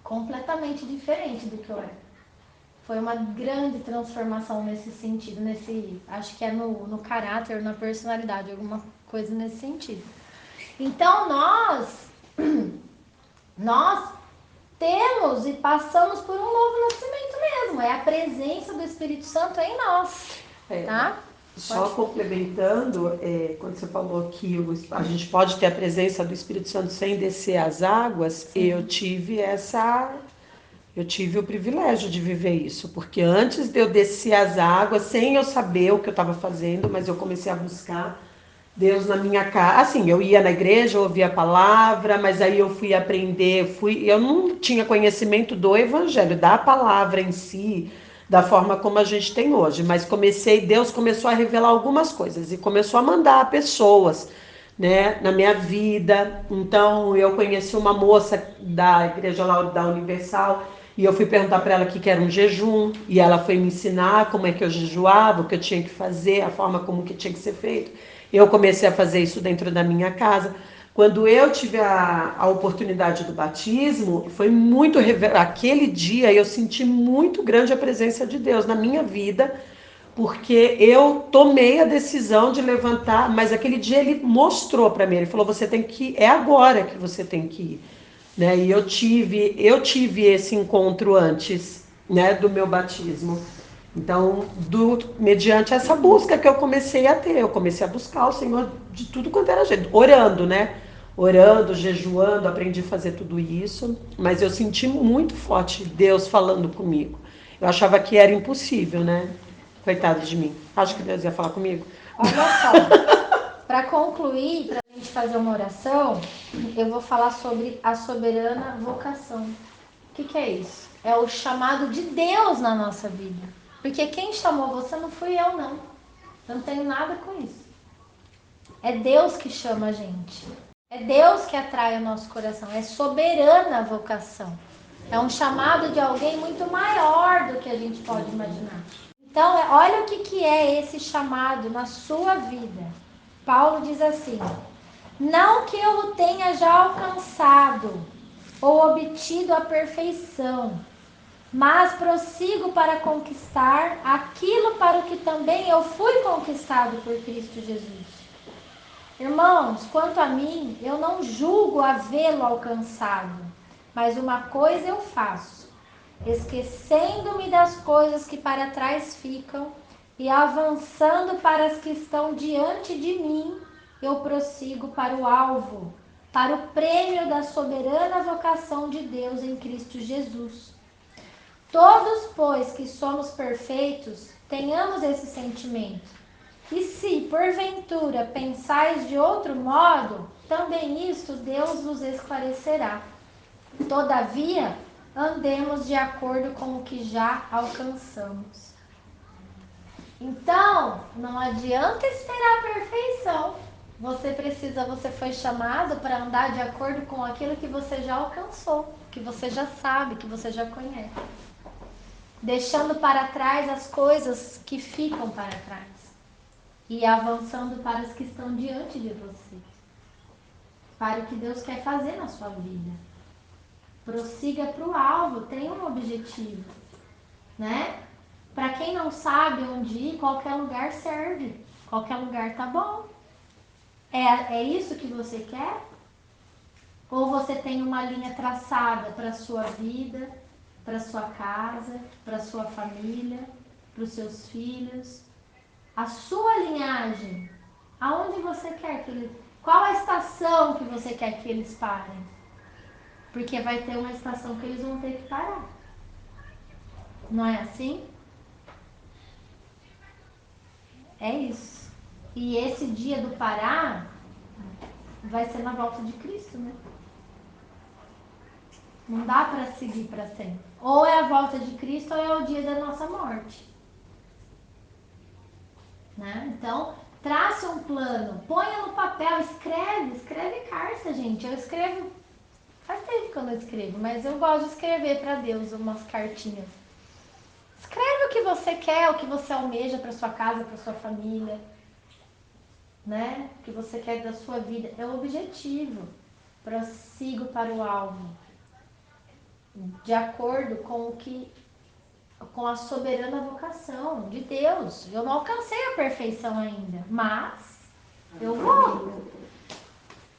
Completamente diferente do que eu era. Foi uma grande transformação nesse sentido, acho que é no caráter, na personalidade, alguma coisa nesse sentido. Então nós temos e passamos por um novo nascimento mesmo, é a presença do Espírito Santo em nós, tá? Só complementando, quando você falou que a gente pode ter a presença do Espírito Santo sem descer as águas, sim. Eu tive o privilégio de viver isso, porque antes de eu descer as águas, sem eu saber o que eu estava fazendo, mas eu comecei a buscar Deus na minha casa. Assim, eu ia na igreja, ouvia a palavra, mas aí eu fui aprender, eu não tinha conhecimento do evangelho, da palavra em si, da forma como a gente tem hoje, mas Deus começou a revelar algumas coisas e começou a mandar pessoas, né, na minha vida. Então, eu conheci uma moça da igreja lá da Universal, e eu fui perguntar para ela o que era um jejum, e ela foi me ensinar como é que eu jejuava, o que eu tinha que fazer, a forma como que tinha que ser feito. Eu comecei a fazer isso dentro da minha casa. Quando eu tive a oportunidade do batismo, foi muito... Aquele dia eu senti muito grande a presença de Deus na minha vida, porque eu tomei a decisão de levantar, mas aquele dia ele mostrou para mim, ele falou, você tem que ir, é agora que você tem que ir. Né? E eu tive esse encontro antes, né, do meu batismo. Então, mediante essa busca que eu comecei a ter, eu comecei a buscar o Senhor de tudo quanto era jeito, orando, né? Orando, jejuando, aprendi a fazer tudo isso, mas eu senti muito forte Deus falando comigo. Eu achava que era impossível, né? Coitado de mim. Acho que Deus ia falar comigo. Olha só, para concluir, para a gente fazer uma oração, eu vou falar sobre a soberana vocação. O que é isso? É o chamado de Deus na nossa vida. Porque quem chamou você não fui eu, não. Eu não tenho nada com isso. É Deus que chama a gente. É Deus que atrai o nosso coração. É soberana a vocação. É um chamado de alguém muito maior do que a gente pode imaginar. Então, olha o que é esse chamado na sua vida. Paulo diz assim: não que eu o tenha já alcançado ou obtido a perfeição, mas prossigo para conquistar aquilo para o que também eu fui conquistado por Cristo Jesus. Irmãos, quanto a mim, eu não julgo havê-lo alcançado, mas uma coisa eu faço, esquecendo-me das coisas que para trás ficam e avançando para as que estão diante de mim, eu prossigo para o alvo, para o prêmio da soberana vocação de Deus em Cristo Jesus. Todos, pois, que somos perfeitos, tenhamos esse sentimento. E se, porventura, pensais de outro modo, também isto Deus vos esclarecerá. Todavia, andemos de acordo com o que já alcançamos. Então, não adianta esperar a perfeição. Você foi chamado para andar de acordo com aquilo que você já alcançou, que você já sabe, que você já conhece. Deixando para trás as coisas que ficam para trás e avançando para as que estão diante de você, para o que Deus quer fazer na sua vida. Prossiga para o alvo, tenha um objetivo, né? Para quem não sabe onde ir, qualquer lugar serve, qualquer lugar tá bom. É isso que você quer? Ou você tem uma linha traçada para a sua vida, para a sua casa, para a sua família, para os seus filhos? A sua linhagem, aonde você quer que eles... Qual a estação que você quer que eles parem? Porque vai ter uma estação que eles vão ter que parar. Não é assim? É isso. E esse dia do parar vai ser na volta de Cristo, né? Não dá para seguir para sempre. Ou é a volta de Cristo ou é o dia da nossa morte. né? Então, trace um plano, ponha no papel, escreve carta, gente. Eu escrevo, faz tempo que eu não escrevo, mas eu gosto de escrever para Deus umas cartinhas. Escreve o que você quer, o que você almeja para sua casa, para sua família, né? O que você quer da sua vida. É o objetivo. Prossigo para o alvo. De acordo com a soberana vocação de Deus. Eu não alcancei a perfeição ainda, mas eu vou.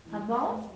Tá bom?